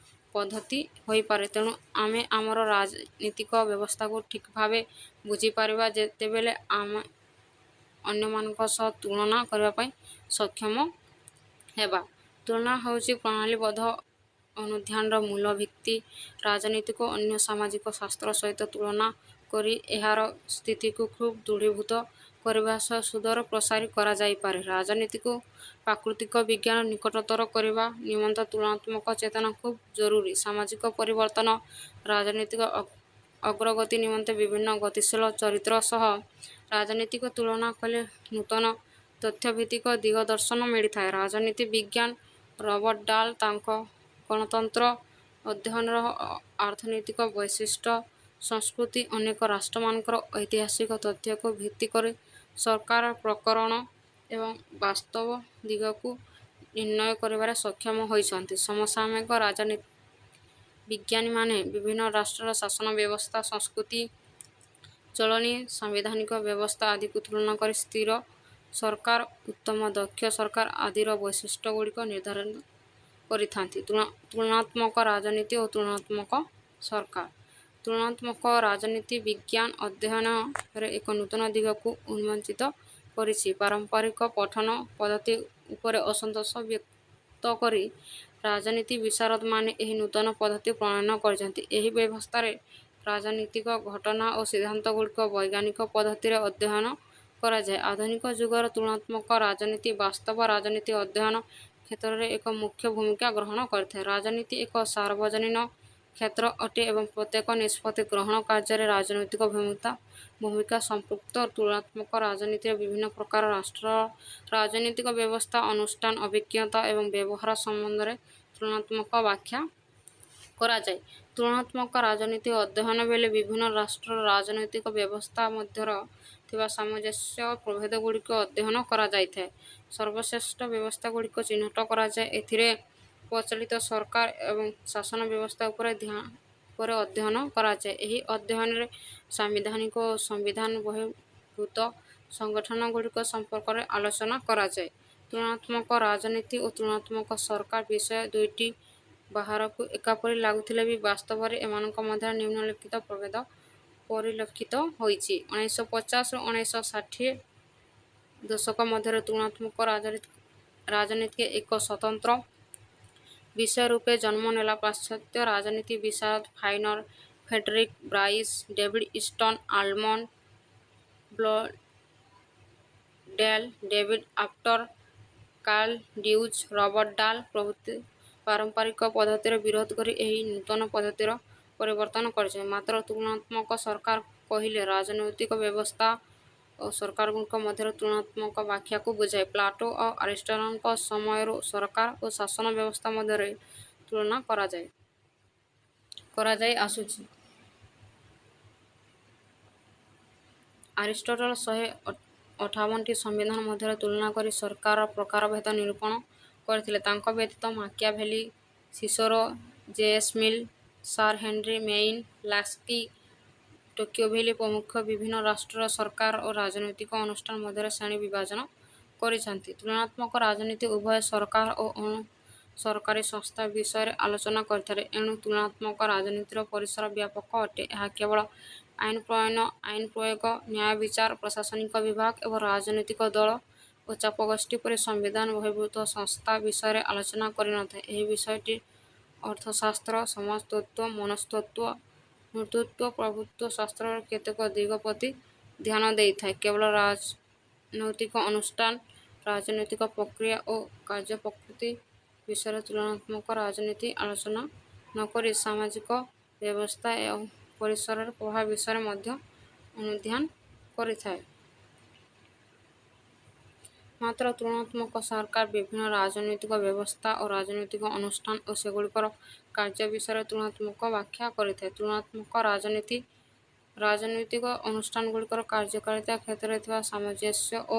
ପଦ୍ଧତି ହୋଇପାରେ। ତେଣୁ ଆମେ ଆମର ରାଜନୀତିକ ବ୍ୟବସ୍ଥାକୁ ଠିକ୍ ଭାବେ ବୁଝିପାରିବା ଯେତେବେଳେ ଆମେ ଅନ୍ୟମାନଙ୍କ ସହ ତୁଳନା କରିବା ପାଇଁ ସକ୍ଷମ ହେବା। ତୁଳନା ହେଉଛି ପ୍ରଣାଳୀବଦ୍ଧ ଅନୁଧ୍ୟାନର ମୂଳ ଭିତ୍ତି। ରାଜନୀତିକୁ ଅନ୍ୟ ସାମାଜିକ ଶାସ୍ତ୍ର ସହିତ ତୁଳନା କରି ଏହାର ସ୍ଥିତିକୁ ଖୁବ୍ ଦୃଢ଼ୀଭୂତ କରିବା ସହ ସୁଦୂର ପ୍ରସାରୀ କରାଯାଇପାରେ। ରାଜନୀତିକୁ ପ୍ରାକୃତିକ ବିଜ୍ଞାନ ନିକଟତର କରିବା ନିମନ୍ତେ ତୁଳନାତ୍ମକ ଚେତନା ଖୁବ୍ ଜରୁରୀ। ସାମାଜିକ ପରିବର୍ତ୍ତନ, ରାଜନୀତିକ ଅଗ୍ରଗତି ନିମନ୍ତେ ବିଭିନ୍ନ ଗତିଶୀଳ ଚରିତ୍ର ସହ ରାଜନୀତିକ ତୁଳନା କଲେ ନୂତନ ତଥ୍ୟଭିତ୍ତିକ ଦିଗଦର୍ଶନ ମିଳିଥାଏ। ରାଜନୀତି ବିଜ୍ଞାନ ରବର୍ଟ ଡାଲ୍ ତାଙ୍କ ଗଣତନ୍ତ୍ର ଅଧ୍ୟୟନର ଅର୍ଥନୈତିକ ବୈଶିଷ୍ଟ୍ୟ, ସଂସ୍କୃତି, ଅନେକ ରାଷ୍ଟ୍ରମାନଙ୍କର ଐତିହାସିକ ତଥ୍ୟକୁ ଭିତ୍ତି କରି ସରକାର ପ୍ରକରଣ ଏବଂ ବାସ୍ତବ ଦିଗକୁ ନିର୍ଣ୍ଣୟ କରିବାରେ ସକ୍ଷମ ହୋଇଛନ୍ତି। ସମସାମୟିକ ବିଜ୍ଞାନୀମାନେ ବିଭିନ୍ନ ରାଷ୍ଟ୍ରର ଶାସନ ବ୍ୟବସ୍ଥା, ସଂସ୍କୃତି, ଚଳଣି, ସାମ୍ବିଧାନିକ ବ୍ୟବସ୍ଥା ଆଦିକୁ ତୁଳନା କରି ସ୍ଥିର ସରକାର, ଉତ୍ତମ ଦକ୍ଷ ସରକାର ଆଦିର ବୈଶିଷ୍ଟ୍ୟଗୁଡ଼ିକ ନିର୍ଦ୍ଧାରଣ କରିଥାନ୍ତି। ତୁଳନାତ୍ମକ ରାଜନୀତି ଓ ତୁଳନାତ୍ମକ ସରକାର। ତୁଳନାତ୍ମକ ରାଜନୀତି ବିଜ୍ଞାନ ଅଧ୍ୟୟନରେ ଏକ ନୂତନ ଦିଗକୁ ଉନ୍ମୋଚିତ କରିଛି। ପାରମ୍ପରିକ ପଠନ ପଦ୍ଧତି ଉପରେ ଅସନ୍ତୋଷ ବ୍ୟକ୍ତ କରି ରାଜନୀତି ବିଶାରଦମାନେ ଏହି ନୂତନ ପଦ୍ଧତି ପ୍ରଣୟନ କରିଛନ୍ତି। ଏହି ବ୍ୟବସ୍ଥାରେ ରାଜନୀତିକ ଘଟନା ଓ ସିଦ୍ଧାନ୍ତଗୁଡ଼ିକ ବୈଜ୍ଞାନିକ ପଦ୍ଧତିରେ ଅଧ୍ୟୟନ କରାଯାଏ। ଆଧୁନିକ ଯୁଗର ତୁଳନାତ୍ମକ ରାଜନୀତି ବାସ୍ତବ ରାଜନୀତି ଅଧ୍ୟୟନ କ୍ଷେତ୍ରରେ ଏକ ମୁଖ୍ୟ ଭୂମିକା ଗ୍ରହଣ କରିଥାଏ। ରାଜନୀତି ଏକ ସାର୍ବଜନୀନ କ୍ଷେତ୍ର ଅଟେ ଏବଂ ପ୍ରତ୍ୟେକ ନିଷ୍ପତ୍ତି ଗ୍ରହଣ କାର୍ଯ୍ୟରେ ରାଜନୈତିକ ଭୂମିକା ସମ୍ପୃକ୍ତ। ତୁଳନାତ୍ମକ ରାଜନୀତିରେ ବିଭିନ୍ନ ପ୍ରକାର ରାଷ୍ଟ୍ରର ରାଜନୈତିକ ବ୍ୟବସ୍ଥା, ଅନୁଷ୍ଠାନ, ଅଭିଜ୍ଞତା ଏବଂ ବ୍ୟବହାର ସମ୍ବନ୍ଧରେ ତୁଳନାତ୍ମକ ବ୍ୟାଖ୍ୟା କରାଯାଏ। ତୁଳନାତ୍ମକ ରାଜନୀତି ଅଧ୍ୟୟନ ବେଳେ ବିଭିନ୍ନ ରାଷ୍ଟ୍ରର ରାଜନୈତିକ ବ୍ୟବସ୍ଥା ମଧ୍ୟରେ ଥିବା ସାମଞ୍ଜସ୍ୟ ଓ ପ୍ରଭେଦଗୁଡ଼ିକ ଅଧ୍ୟୟନ କରାଯାଇଥାଏ। ସର୍ବଶ୍ରେଷ୍ଠ ବ୍ୟବସ୍ଥାଗୁଡ଼ିକ ଚିହ୍ନଟ କରାଯାଏ। ଏଥିରେ ପ୍ରଚଳିତ ସରକାର ଏବଂ ଶାସନ ବ୍ୟବସ୍ଥା ଉପରେ ଅଧ୍ୟୟନ କରାଯାଏ। ଏହି ଅଧ୍ୟୟନରେ ସାମ୍ବିଧାନିକ ଓ ସମ୍ବିଧାନ ବହିର୍ଭୂତ ସଂଗଠନଗୁଡ଼ିକ ସମ୍ପର୍କରେ ଆଲୋଚନା କରାଯାଏ। ତୁଳନାତ୍ମକ ରାଜନୀତି ଓ ତୁଳନାତ୍ମକ ସରକାର ବିଷୟ ଦୁଇଟି ବାହାରକୁ ଏକାପରି ଲାଗୁଥିଲେ ବି ବାସ୍ତବରେ ଏମାନଙ୍କ ମଧ୍ୟରେ ନିମ୍ନଲିଖିତ ପ୍ରଭେଦ ପରିଲକ୍ଷିତ ହୋଇଛି। 1950ରୁ 1960 ଦଶକ ମଧ୍ୟରେ ତୁଳନାତ୍ମକ ରାଜନୀତି ଏକ ସ୍ୱତନ୍ତ୍ର ବିଷୟ ରୂପେ ଜନ୍ମ ନେଲା। ପାଶ୍ଚାତ୍ୟ ରାଜନୀତି ବିଶାରଦ Finer, Frederick Bryce, David Easton, Almond Blondel, David Apter, Karl Deutsch, Robert Dahl ପ୍ରଭୃତି ପାରମ୍ପରିକ ପଦ୍ଧତିର ବିରୋଧ କରି ଏହି ନୂତନ ପଦ୍ଧତିର ପରିବର୍ତ୍ତନ କରିଛନ୍ତି। ମାତ୍ର ତୁଳନାତ୍ମକ ସରକାର କହିଲେ ରାଜନୈତିକ ବ୍ୟବସ୍ଥା ଓ ସରକାରଗୁଡ଼ିକ ମଧ୍ୟରେ ତୁଳନାତ୍ମକ ବ୍ୟାଖ୍ୟାକୁ ବୁଝାଏ। ପ୍ଲାଟୋ ଓ ଆରିଷ୍ଟଟଲଙ୍କ ସମୟରୁ ସରକାର ଓ ଶାସନ ବ୍ୟବସ୍ଥା ମଧ୍ୟରେ ତୁଳନା କରାଯାଇ ଆସୁଛି। ଆରିଷ୍ଟଟଲ 158ଟି ସମ୍ବିଧାନ ମଧ୍ୟରେ ତୁଳନା କରି ସରକାରର ପ୍ରକାରଭେଦ ନିରୂପଣ କରିଥିଲେ। ତାଙ୍କ ବ୍ୟତୀତ Machiavelli, Cicero, J S. Mill, Sir Henry Maine, Laski, Tocqueville ପ୍ରମୁଖ ବିଭିନ୍ନ ରାଷ୍ଟ୍ରର ସରକାର ଓ ରାଜନୈତିକ ଅନୁଷ୍ଠାନ ମଧ୍ୟରେ ଶ୍ରେଣୀ ବିଭାଜନ କରିଛନ୍ତି। ତୁଳନାତ୍ମକ ରାଜନୀତି ଉଭୟ ସରକାର ଓ ଅଣ-ସରକାରୀ ସଂସ୍ଥା ବିଷୟରେ ଆଲୋଚନା କରିଥାଏ। ଏଣୁ ତୁଳନାତ୍ମକ ରାଜନୀତିର ପରିସର ବ୍ୟାପକ ଅଟେ। ଏହା କେବଳ ଆଇନ ପ୍ରଣୟନ, ଆଇନ ପ୍ରୟୋଗ, ନ୍ୟାୟବିଚାର, ପ୍ରଶାସନିକ ବିଭାଗ ଏବଂ ରାଜନୈତିକ ଦଳ ଓ ଚାପଗୋଷ୍ଠୀ ପରି ସମ୍ବିଧାନ ବହିର୍ଭୂତ ସଂସ୍ଥା ବିଷୟରେ ଆଲୋଚନା କରିନଥାଏ। ଏହି ବିଷୟଟି ଅର୍ଥଶାସ୍ତ୍ର, ସମାଜତତ୍ତ୍ୱ, ମନସ୍ତତ୍ତ୍ୱ, ନୃତତ୍ତ୍ୱ ପ୍ରଭୃତି ଶାସ୍ତ୍ରର କେତେକ ଦିଗ ପ୍ରତି ଧ୍ୟାନ ଦେଇଥାଏ। କେବଳ ରାଜନୈତିକ ଅନୁଷ୍ଠାନ, ରାଜନୈତିକ ପ୍ରକ୍ରିୟା ଓ କାର୍ଯ୍ୟ ପ୍ରକୃତି ବିଷୟରେ ତୁଳନାତ୍ମକ ରାଜନୀତି ଆଲୋଚନା ନକରି ସାମାଜିକ ବ୍ୟବସ୍ଥା ଓ ପରିସରର ପ୍ରଭାବ ବିଷୟରେ ମଧ୍ୟ ଅନୁଧ୍ୟାନ କରିଥାଏ। ମାତ୍ର ତୁଳନାତ୍ମକ ସରକାର ବିଭିନ୍ନ ରାଜନୈତିକ ବ୍ୟବସ୍ଥା ଓ ରାଜନୈତିକ ଅନୁଷ୍ଠାନ ଓ ସେଗୁଡ଼ିକର କାର୍ଯ୍ୟ ବିଷୟରେ ତୁଳନାତ୍ମକ ବ୍ୟାଖ୍ୟା କରିଥାଏ। ତୁଳନାତ୍ମକ ରାଜନୀତି ରାଜନୈତିକ ଅନୁଷ୍ଠାନଗୁଡ଼ିକର କାର୍ଯ୍ୟକାରିତା କ୍ଷେତ୍ରରେ ଥିବା ସାମଞ୍ଜସ୍ୟ ଓ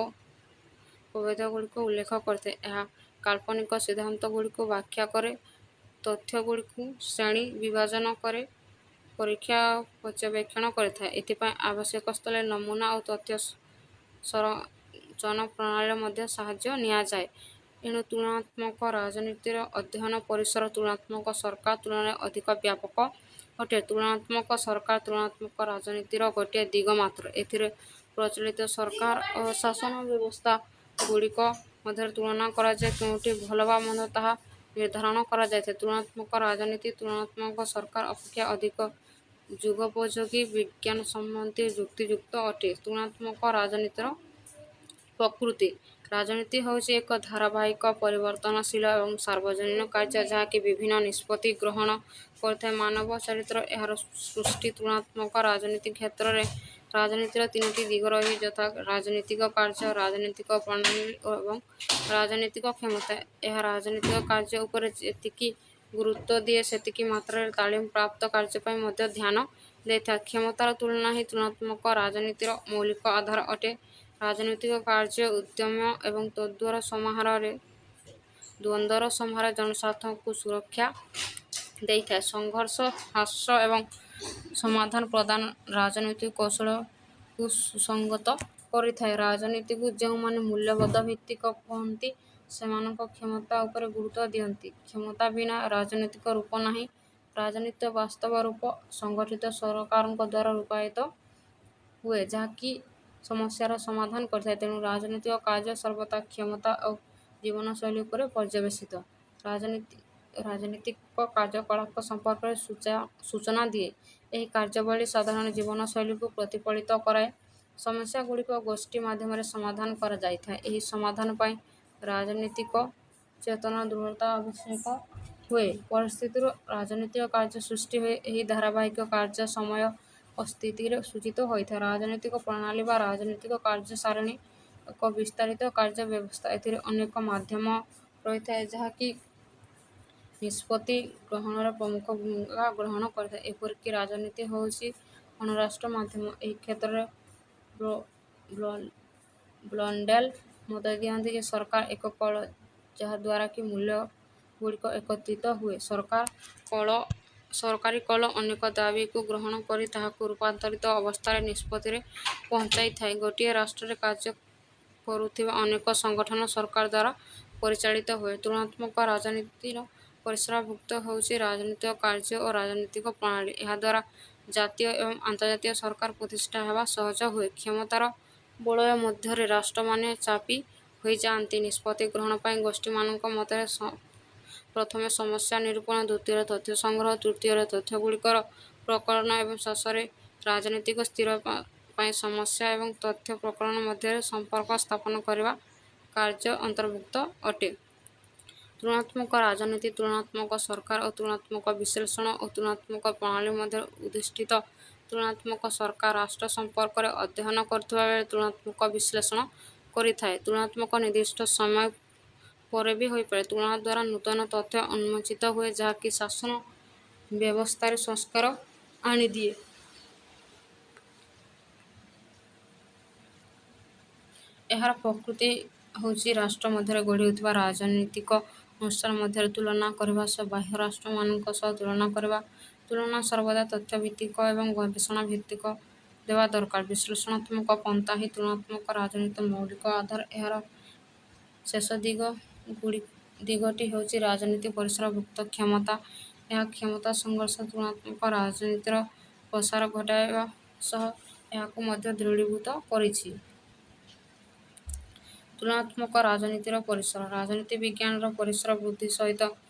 ପ୍ରଭେଦଗୁଡ଼ିକୁ ଉଲ୍ଲେଖ କରିଥାଏ। ଏହା କାଳ୍ପନିକ ସିଦ୍ଧାନ୍ତଗୁଡ଼ିକୁ ବ୍ୟାଖ୍ୟା କରେ, ତଥ୍ୟଗୁଡ଼ିକୁ ଶ୍ରେଣୀ ବିଭାଜନ କରେ, ପରୀକ୍ଷା ଓ ପର୍ଯ୍ୟବେକ୍ଷଣ କରିଥାଏ। ଏଥିପାଇଁ ଆବଶ୍ୟକ ସ୍ଥଳେ ନମୁନା ଓ ତଥ୍ୟ ସଂରଚନା ପ୍ରଣାଳୀର ମଧ୍ୟ ସାହାଯ୍ୟ ନିଆଯାଏ। ଏଣୁ ତୁଳନାତ୍ମକ ରାଜନୀତିର ଅଧ୍ୟୟନ ପରିସର ତୁଳନାତ୍ମକ ସରକାର ତୁଳନାରେ ଅଧିକ ବ୍ୟାପକ ଅଟେ। ତୁଳନାତ୍ମକ ସରକାର ତୁଳନାତ୍ମକ ରାଜନୀତିର ଗୋଟିଏ ଦିଗ ମାତ୍ର। ଏଥିରେ ପ୍ରଚଳିତ ସରକାର ଓ ଶାସନ ବ୍ୟବସ୍ଥା ଗୁଡ଼ିକ ମଧ୍ୟରେ ତୁଳନା କରାଯାଇ କେଉଁଟି ଭଲ ବା ମନ୍ଦ ତାହା ନିର୍ଦ୍ଧାରଣ କରାଯାଇଥାଏ। ତୁଳନାତ୍ମକ ରାଜନୀତି ତୁଳନାତ୍ମକ ସରକାର ଅପେକ୍ଷା ଅଧିକ ଯୁଗୋପଯୋଗୀ, ବିଜ୍ଞାନସମ୍ମତ, ଯୁକ୍ତିଯୁକ୍ତ ଅଟେ। ତୁଳନାତ୍ମକ ରାଜନୀତିର ପ୍ରକୃତି ରାଜନୀତି ହେଉଛି ଏକ ଧାରାବାହିକ, ପରିବର୍ତ୍ତନଶୀଳ ଏବଂ ସାର୍ବଜନୀନ କାର୍ଯ୍ୟ ଯାହାକି ବିଭିନ୍ନ ନିଷ୍ପତ୍ତି ଗ୍ରହଣ କରିଥାଏ। ମାନବ ଚରିତ୍ର ଏହାର ସୃଷ୍ଟି ତୁଳନାତ୍ମକ ରାଜନୀତି କ୍ଷେତ୍ରରେ ରାଜନୀତିର ତିନୋଟି ଦିଗ ରହିଛି ଯଥା ରାଜନୀତିକ କାର୍ଯ୍ୟ, ରାଜନୀତିକ ପ୍ରଣାଳୀ ଏବଂ ରାଜନୀତିକ କ୍ଷମତା। ଏହା ରାଜନୀତିକ କାର୍ଯ୍ୟ ଉପରେ ଯେତିକି ଗୁରୁତ୍ୱ ଦିଏ ସେତିକି ମାତ୍ରାରେ ତାଲିମ ପ୍ରାପ୍ତ କାର୍ଯ୍ୟ ପାଇଁ ମଧ୍ୟ ଧ୍ୟାନ ଦେଇଥାଏ। କ୍ଷମତାର ତୁଳନା ହିଁ ତୁଳନାତ୍ମକ ରାଜନୀତିର ମୌଳିକ ଆଧାର ଅଟେ। ରାଜନୈତିକ କାର୍ଯ୍ୟ ଉଦ୍ୟମ ଏବଂ ଦ୍ୱନ୍ଦ୍ୱର ସମାହାର ଜନସ୍ୱାର୍ଥକୁ ସୁରକ୍ଷା ଦେଇଥାଏ। ସଂଘର୍ଷ ହ୍ରାସ ଏବଂ ସମାଧାନ ପ୍ରଦାନ ରାଜନୈତିକ କୌଶଳକୁ ସୁସଂଗତ କରିଥାଏ। ରାଜନୀତିକୁ ଯେଉଁମାନେ ମୂଲ୍ୟବୋଧ ଭିତ୍ତିକ କହନ୍ତି ସେମାନଙ୍କ କ୍ଷମତା ଉପରେ ଗୁରୁତ୍ୱ ଦିଅନ୍ତି। କ୍ଷମତା ବିନା ରାଜନୈତିକ ରୂପ ନାହିଁ। ରାଜନୀତିର ବାସ୍ତବ ରୂପ ସଂଗଠିତ ସରକାରଙ୍କ ଦ୍ୱାରା ରୂପାୟିତ ହୁଏ ଯାହାକି ସମସ୍ୟାର ସମାଧାନ କରିଥାଏ। ତେଣୁ ରାଜନୈତିକ କାର୍ଯ୍ୟ ସର୍ବଦା କ୍ଷମତା ଓ ଜୀବନଶୈଳୀ ଉପରେ ପର୍ଯ୍ୟବେସିତ। ରାଜନୀତିକ କାର୍ଯ୍ୟକଳାପ ସମ୍ପର୍କରେ ସୂଚନା ଦିଏ। ଏହି କାର୍ଯ୍ୟାବଳୀ ସାଧାରଣ ଜୀବନଶୈଳୀକୁ ପ୍ରତିଫଳିତ କରାଏ। ସମସ୍ୟାଗୁଡ଼ିକ ଗୋଷ୍ଠୀ ମାଧ୍ୟମରେ ସମାଧାନ କରାଯାଇଥାଏ। ଏହି ସମାଧାନ ପାଇଁ ରାଜନୀତିକ ଚେତନାର ଦୃଢ଼ତା ଆବଶ୍ୟକ ହୁଏ। ପରିସ୍ଥିତିରୁ ରାଜନୀତିକ କାର୍ଯ୍ୟ ସୃଷ୍ଟି ହୁଏ। ଏହି ଧାରାବାହିକ କାର୍ଯ୍ୟ ସମୟ ଓ ସ୍ଥିତିରେ ସୂଚିତ ହୋଇଥାଏ। ରାଜନୈତିକ ପ୍ରଣାଳୀ ବା ରାଜନୈତିକ କାର୍ଯ୍ୟ ସାରଣୀ ଏକ ବିସ୍ତାରିତ କାର୍ଯ୍ୟ ବ୍ୟବସ୍ଥା। ଏଥିରେ ଅନେକ ମାଧ୍ୟମ ରହିଥାଏ ଯାହାକି ନିଷ୍ପତ୍ତି ଗ୍ରହଣରେ ପ୍ରମୁଖ ଭୂମିକା ଗ୍ରହଣ କରିଥାଏ। ଏପରିକି ରାଜନୀତି ହେଉଛି ଅଣରାଷ୍ଟ୍ର ମାଧ୍ୟମ। ଏହି କ୍ଷେତ୍ରରେ ବ୍ଲଣ୍ଡେଲ ମତ ଦିଅନ୍ତି ଯେ ସରକାର ଏକ କଳ ଯାହାଦ୍ୱାରା କି ମୂଲ୍ୟଗୁଡ଼ିକ ଏକତ୍ରିତ ହୁଏ। ସରକାରୀ କଳ ଅନେକ ଦାବିକୁ ଗ୍ରହଣ କରି ତାହାକୁ ରୂପାନ୍ତରିତ ଅବସ୍ଥାରେ ନିଷ୍ପତ୍ତିରେ ପହଞ୍ଚାଇଥାଏ। ଗୋଟିଏ ରାଷ୍ଟ୍ରରେ କାର୍ଯ୍ୟ କରୁଥିବା ଅନେକ ସଂଗଠନ ସରକାର ଦ୍ୱାରା ପରିଚାଳିତ ହୁଏ। ତୁଳନାତ୍ମକ ରାଜନୀତିର ପରିସରଭୁକ୍ତ ହେଉଛି ରାଜନୈତିକ କାର୍ଯ୍ୟ ଓ ରାଜନୈତିକ ପ୍ରଣାଳୀ। ଏହାଦ୍ୱାରା ଜାତୀୟ ଏବଂ ଆନ୍ତର୍ଜାତୀୟ ସରକାର ପ୍ରତିଷ୍ଠା ହେବା ସହଜ ହୁଏ। କ୍ଷମତାର ବଳୟ ମଧ୍ୟରେ ରାଷ୍ଟ୍ରମାନେ ଚାପି ହୋଇଯାଆନ୍ତି। ନିଷ୍ପତ୍ତି ଗ୍ରହଣ ପାଇଁ ଗୋଷ୍ଠୀମାନଙ୍କ ମଧ୍ୟରେ ପ୍ରଥମେ ସମସ୍ୟା ନିରୂପଣ, ଦ୍ୱିତୀୟରେ ତଥ୍ୟ ସଂଗ୍ରହ, ତୃତୀୟରେ ତଥ୍ୟଗୁଡ଼ିକର ପ୍ରକଳନ ଏବଂ ଶେଷରେ ରାଜନୈତିକ ସ୍ଥିର ପାଇଁ ସମସ୍ୟା ଏବଂ ତଥ୍ୟ ପ୍ରକଳନ ମଧ୍ୟରେ ସମ୍ପର୍କ ସ୍ଥାପନ କରିବା କାର୍ଯ୍ୟ ଅନ୍ତର୍ଭୁକ୍ତ ଅଟେ। ତୁଳନାତ୍ମକ ରାଜନୀତି ତୁଳନାତ୍ମକ ସରକାର ଓ ତୁଳନାତ୍ମକ ବିଶ୍ଳେଷଣ ଓ ତୁଳନାତ୍ମକ ପ୍ରଣାଳୀ ମଧ୍ୟରେ ଅଧିଷ୍ଠିତ। ତୁଳନାତ୍ମକ ସରକାର ରାଷ୍ଟ୍ର ସମ୍ପର୍କରେ ଅଧ୍ୟୟନ କରୁଥିବା ବେଳେ ତୁଳନାତ୍ମକ ବିଶ୍ଳେଷଣ କରିଥାଏ। ତୁଳନାତ୍ମକ ନିର୍ଦ୍ଦିଷ୍ଟ ସମୟ ପରେ ବି ହୋଇପାରେ। ତୁଳନା ଦ୍ୱାରା ନୂତନ ତଥ୍ୟ ଉନ୍ମୋଚିତ ହୁଏ ଯାହାକି ଶାସନ ବ୍ୟବସ୍ଥାରେ ସଂସ୍କାର ଆଣିଦିଏ। ଏହାର ପ୍ରକୃତି ହେଉଛି ରାଷ୍ଟ୍ର ମଧ୍ୟରେ ଗଢ଼ି ଉଠିଥିବା ରାଜନୀତିକ ଅନୁଷ୍ଠାନ ମଧ୍ୟରେ ତୁଳନା କରିବା ସହ ବାହ୍ୟ ରାଷ୍ଟ୍ରମାନଙ୍କ ସହ ତୁଳନା କରିବା। ତୁଳନା ସର୍ବଦା ତଥ୍ୟଭିତ୍ତିକ ଏବଂ ଗବେଷଣା ଭିତ୍ତିକ ଦେବା ଦରକାର। ବିଶ୍ଳେଷଣାତ୍ମକ ପନ୍ଥା ହିଁ ତୁଳନାତ୍ମକ ରାଜନୀତିର ମୌଳିକ ଆଧାର। ଏହାର ଶେଷ ଦିଗଟି ହେଉଛି ରାଜନୀତି ପରିସରଭୁକ୍ତ କ୍ଷମତା। ଏହା କ୍ଷମତା ସଂଘର୍ଷ ତୁଳନାତ୍ମକ ରାଜନୀତିର ପ୍ରସାର ଘଟାଇବା ସହ ଏହାକୁ ମଧ୍ୟ ଦୃଢ଼ୀଭୂତ କରିଛି। ତୁଳନାତ୍ମକ ରାଜନୀତିର ପରିସର। ରାଜନୀତି ବିଜ୍ଞାନର ପରିସର ବୃଦ୍ଧି ସହିତ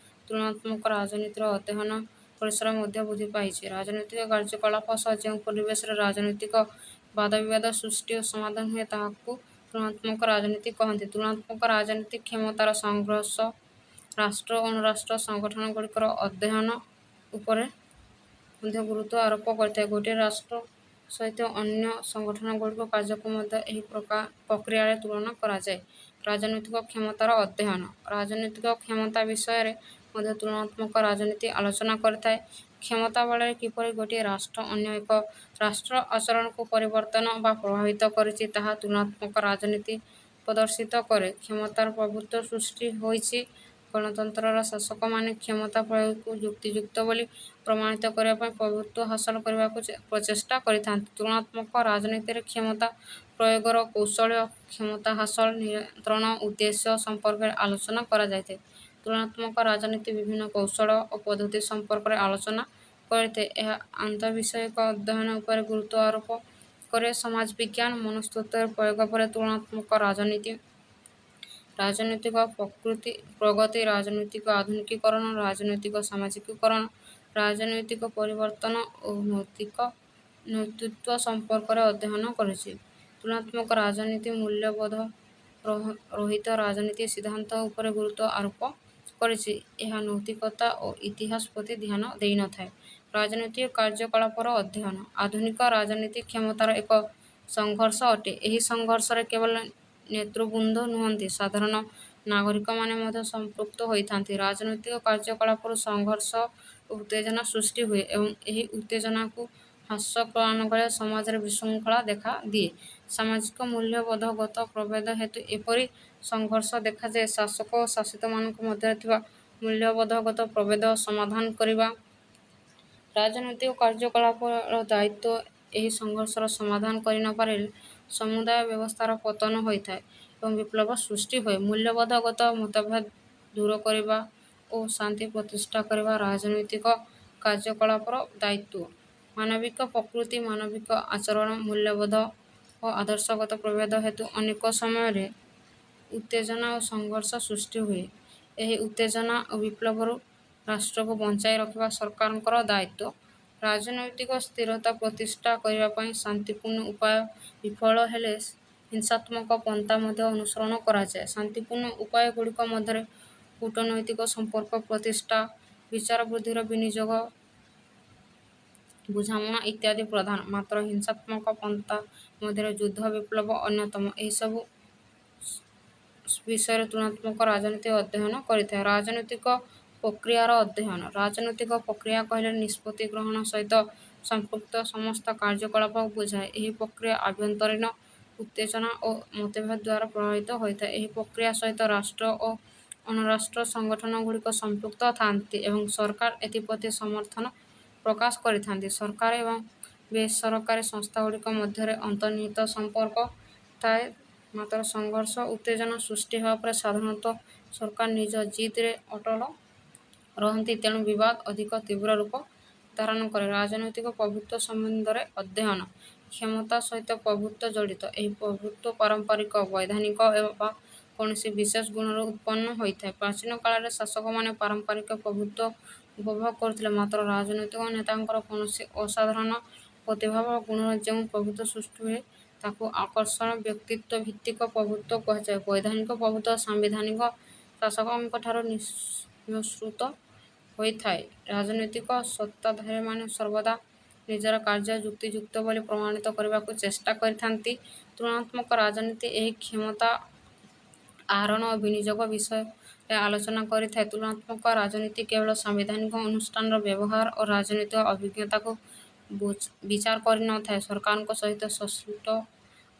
ତୁଳନାତ୍ମକ ରାଜନୀତିର ଅଧ୍ୟୟନ ପରିସର ମଧ୍ୟ ବୃଦ୍ଧି ପାଇଛି। ରାଜନୈତିକ କାର୍ଯ୍ୟକଳାପ ସହ ଯେଉଁ ପରିବେଶରେ ରାଜନୈତିକ ବାଦବିବାଦ ସୃଷ୍ଟି ଓ ସମାଧାନ ହୁଏ ତାହାକୁ ତୁଳନାତ୍ମକ ରାଜନୀତି କହନ୍ତି। ତୁଳନାତ୍ମକ ରାଜନୀତି କ୍ଷମତାର ସଂଘର୍ଷ, ରାଷ୍ଟ୍ର ଓ ଅଣରାଷ୍ଟ୍ର ସଂଗଠନଗୁଡ଼ିକର ଅଧ୍ୟୟନ ଉପରେ ମଧ୍ୟ ଗୁରୁତ୍ୱ ଆରୋପ କରିଥାଏ। ଗୋଟିଏ ରାଷ୍ଟ୍ର ସହିତ ଅନ୍ୟ ସଂଗଠନଗୁଡ଼ିକ କାର୍ଯ୍ୟକୁ ମଧ୍ୟ ଏହି ପ୍ରକ୍ରିୟାରେ ତୁଳନା କରାଯାଏ। ରାଜନୈତିକ କ୍ଷମତାର ଅଧ୍ୟୟନ। ରାଜନୈତିକ କ୍ଷମତା ବିଷୟରେ ମଧ୍ୟ ତୁଳନାତ୍ମକ ରାଜନୀତି ଆଲୋଚନା କରିଥାଏ। କ୍ଷମତା ବଳରେ କିପରି ଗୋଟିଏ ରାଷ୍ଟ୍ର ଅନ୍ୟ ଏକ ରାଷ୍ଟ୍ର ଆଚରଣକୁ ପରିବର୍ତ୍ତନ ବା ପ୍ରଭାବିତ କରିଛି ତାହା ତୁଳନାତ୍ମକ ରାଜନୀତି ପ୍ରଦର୍ଶିତ କରେ। କ୍ଷମତାର ପ୍ରଭୁତ୍ୱ ସୃଷ୍ଟି ହୋଇଛି। ଗଣତନ୍ତ୍ରର ଶାସକମାନେ କ୍ଷମତା ପ୍ରୟୋଗକୁ ଯୁକ୍ତିଯୁକ୍ତ ବୋଲି ପ୍ରମାଣିତ କରିବା ପାଇଁ ପ୍ରଭୁତ୍ୱ ହାସଲ କରିବାକୁ ପ୍ରଚେଷ୍ଟା କରିଥାନ୍ତି। ତୁଳନାତ୍ମକ ରାଜନୀତିରେ କ୍ଷମତା ପ୍ରୟୋଗର କୌଶଳ, କ୍ଷମତା ହାସଲ, ନିୟନ୍ତ୍ରଣ ଉଦ୍ଦେଶ୍ୟ ସମ୍ପର୍କରେ ଆଲୋଚନା କରାଯାଇଥାଏ। ତୁଳନାତ୍ମକ ରାଜନୀତି ବିଭିନ୍ନ କୌଶଳ ଓ ପଦ୍ଧତି ସମ୍ପର୍କରେ ଆଲୋଚନା କରିଥାଏ। ଏହା ଆନ୍ତଃବିଷୟକ ଅଧ୍ୟୟନ ଉପରେ ଗୁରୁତ୍ୱ ଆରୋପ କରେ। ସମାଜ ବିଜ୍ଞାନ ମନସ୍ତତ୍ତ୍ୱରେ ପ୍ରୟୋଗ ପରେ ତୁଳନାତ୍ମକ ରାଜନୀତି। ରାଜନୈତିକ ପ୍ରଗତି, ରାଜନୈତିକ ଆଧୁନିକୀକରଣ, ରାଜନୈତିକ ସାମାଜିକୀକରଣ, ରାଜନୈତିକ ପରିବର୍ତ୍ତନ ଓ ନେତୃତ୍ୱ ସମ୍ପର୍କରେ ଅଧ୍ୟୟନ କରିଛି। ତୁଳନାତ୍ମକ ରାଜନୀତି ମୂଲ୍ୟବୋଧ ରହିତ ରାଜନୀତି ସିଦ୍ଧାନ୍ତ ଉପରେ ଗୁରୁତ୍ୱ ଆରୋପ କରିଛି। ଏହା ନୈତିକତା ଓ ଇତିହାସ ପ୍ରତି ଧ୍ୟାନ ଦେଇନଥାଏ। ରାଜନୈତିକ କାର୍ଯ୍ୟକଳାପର ଅଧ୍ୟୟନ। ଆଧୁନିକ ରାଜନୀତି କ୍ଷମତାର ଏକ ସଂଘର୍ଷ ଅଟେ। ଏହି ସଂଘର୍ଷରେ କେବଳ ନେତୃବୃନ୍ଦ ନୁହନ୍ତି, ସାଧାରଣ ନାଗରିକମାନେ ମଧ୍ୟ ସମ୍ପୃକ୍ତ ହୋଇଥାନ୍ତି। ରାଜନୈତିକ କାର୍ଯ୍ୟକଳାପରୁ ସଂଘର୍ଷ ଓ ଉତ୍ତେଜନା ସୃଷ୍ଟି ହୁଏ ଏବଂ ଏହି ଉତ୍ତେଜନାକୁ ହ୍ରାସ ପ୍ରଦାନ କଲେ ସମାଜରେ ବିଶୃଙ୍ଖଳା ଦେଖା ଦିଏ। ସାମାଜିକ ମୂଲ୍ୟବୋଧଗତ ପ୍ରଭେଦ ହେତୁ ଏପରି ସଂଘର୍ଷ ଦେଖାଯାଏ। ଶାସକ ଓ ଶାସିତମାନଙ୍କ ମଧ୍ୟରେ ଥିବା ମୂଲ୍ୟବୋଧଗତ ପ୍ରଭେଦ ସମାଧାନ କରିବା ରାଜନୈତିକ କାର୍ଯ୍ୟକଳାପର ଦାୟିତ୍ୱ। ଏହି ସଂଘର୍ଷର ସମାଧାନ କରି ନ ପାରିଲେ ସମୁଦାୟ ବ୍ୟବସ୍ଥାର ପତନ ହୋଇଥାଏ ଏବଂ ବିପ୍ଳବ ସୃଷ୍ଟି ହୁଏ। ମୂଲ୍ୟବୋଧଗତ ମତଭେଦ ଦୂର କରିବା ଓ ଶାନ୍ତି ପ୍ରତିଷ୍ଠା କରିବା ରାଜନୈତିକ କାର୍ଯ୍ୟକଳାପର ଦାୟିତ୍ୱ। ମାନବିକ ପ୍ରକୃତି, ମାନବିକ ଆଚରଣ, ମୂଲ୍ୟବୋଧ ଓ ଆଦର୍ଶଗତ ପ୍ରଭେଦ ହେତୁ ଅନେକ ସମୟରେ ଉତ୍ତେଜନା ଓ ସଂଘର୍ଷ ସୃଷ୍ଟି ହୁଏ। ଏହି ଉତ୍ତେଜନା ଓ ବିପ୍ଳବରୁ ରାଷ୍ଟ୍ରକୁ ବଞ୍ଚାଇ ରଖିବା ସରକାରଙ୍କର ଦାୟିତ୍ୱ। ରାଜନୈତିକ ସ୍ଥିରତା ପ୍ରତିଷ୍ଠା କରିବା ପାଇଁ ଶାନ୍ତିପୂର୍ଣ୍ଣ ଉପାୟ ବିଫଳ ହେଲେ ହିଂସାତ୍ମକ ପନ୍ଥା ମଧ୍ୟ ଅନୁସରଣ କରାଯାଏ। ଶାନ୍ତିପୂର୍ଣ୍ଣ ଉପାୟଗୁଡ଼ିକ ମଧ୍ୟରେ କୂଟନୈତିକ ସମ୍ପର୍କ ପ୍ରତିଷ୍ଠା, ବିଚାର ବୁଦ୍ଧିର ବିନିଯୋଗ, ବୁଝାମଣା ଇତ୍ୟାଦି ପ୍ରଧାନ। ମାତ୍ର ହିଂସାତ୍ମକ ପନ୍ଥା ମଧ୍ୟରେ ଯୁଦ୍ଧ, ବିପ୍ଳବ ଅନ୍ୟତମ। ଏହିସବୁ ବିଷୟରେ ତୁଳନାତ୍ମକ ରାଜନୀତି ଅଧ୍ୟୟନ କରିଥାଏ। ରାଜନୈତିକ ପ୍ରକ୍ରିୟାର ଅଧ୍ୟୟନ। ରାଜନୈତିକ ପ୍ରକ୍ରିୟା କହିଲେ ନିଷ୍ପତ୍ତି ଗ୍ରହଣ ସହିତ ସମ୍ପୃକ୍ତ ସମସ୍ତ କାର୍ଯ୍ୟକଳାପକୁ ବୁଝାଏ। ଏହି ପ୍ରକ୍ରିୟା ଆଭ୍ୟନ୍ତରୀଣ ଉତ୍ତେଜନା ଓ ମତଭେଦ ଦ୍ୱାରା ପ୍ରଭାବିତ ହୋଇଥାଏ। ଏହି ପ୍ରକ୍ରିୟା ସହିତ ରାଷ୍ଟ୍ର ଓ ଅଣରାଷ୍ଟ୍ର ସଂଗଠନଗୁଡ଼ିକ ସମ୍ପୃକ୍ତ ଥାନ୍ତି ଏବଂ ସରକାର ଏଥିପ୍ରତି ସମର୍ଥନ ପ୍ରକାଶ କରିଥାନ୍ତି। ସରକାର ଏବଂ ବେସରକାରୀ ସଂସ୍ଥାଗୁଡ଼ିକ ମଧ୍ୟରେ ଅନ୍ତର୍ନିହିତ ସମ୍ପର୍କ ଥାଏ। ମାତ୍ର ସଂଘର୍ଷ ଉତ୍ତେଜନା ସୃଷ୍ଟି ହେବା ପରେ ସାଧାରଣତଃ ସରକାର ନିଜ ଜିଦ୍‌ରେ ଅଟଳ ରହନ୍ତି, ତେଣୁ ବିବାଦ ଅଧିକ ତୀବ୍ର ରୂପ ଧାରଣ କରେ। ରାଜନୈତିକ ପ୍ରଭୁତ୍ୱ ସମ୍ବନ୍ଧରେ ଅଧ୍ୟୟନ। କ୍ଷମତା ସହିତ ପ୍ରଭୁତ୍ୱ ଜଡ଼ିତ। ଏହି ପ୍ରଭୁତ୍ୱ ପାରମ୍ପରିକ, ବୈଧାନିକ ବା କୌଣସି ବିଶେଷ ଗୁଣରୁ ଉତ୍ପନ୍ନ ହୋଇଥାଏ। ପ୍ରାଚୀନ କାଳରେ ଶାସକମାନେ ପାରମ୍ପରିକ ପ୍ରଭୁତ୍ୱ ଉପଭୋଗ କରୁଥିଲେ, ମାତ୍ର ରାଜନୈତିକ ନେତାଙ୍କର କୌଣସି ଅସାଧାରଣ ପ୍ରତିଭା ବା ଗୁଣରୁ ଯେଉଁ ପ୍ରଭୁତ୍ୱ ସୃଷ୍ଟି ହୁଏ ତାକୁ ଆକର୍ଷଣ ବ୍ୟକ୍ତିତ୍ୱ ଭିତ୍ତିକ ପ୍ରଭୁତ୍ୱ କୁହାଯାଏ। ବୈଧାନିକ ପ୍ରଭୁତ୍ୱ ସାମ୍ବିଧାନିକ ଶାସକଙ୍କଠାରୁ ନିଃସୃତ ହୋଇଥାଏ। ରାଜନୈତିକ ସତ୍ତାଧାରୀମାନେ ସର୍ବଦା ନିଜର କାର୍ଯ୍ୟ ଯୁକ୍ତିଯୁକ୍ତ ବୋଲି ପ୍ରମାଣିତ କରିବାକୁ ଚେଷ୍ଟା କରିଥାନ୍ତି। ତୁଳନାତ୍ମକ ରାଜନୀତି ଏହି କ୍ଷମତା ଆହରଣ ଓ ବିନିଯୋଗ ବିଷୟରେ ଆଲୋଚନା କରିଥାଏ। ତୁଳନାତ୍ମକ ରାଜନୀତି କେବଳ ସାମ୍ବିଧାନିକ ଅନୁଷ୍ଠାନର ବ୍ୟବହାର ଓ ରାଜନୈତିକ ଅଭିଜ୍ଞତାକୁ ବିଚାର କରିନଥାଏ, ସରକାରଙ୍କ ସହିତ ସଂଶ୍ଳିଷ୍ଟ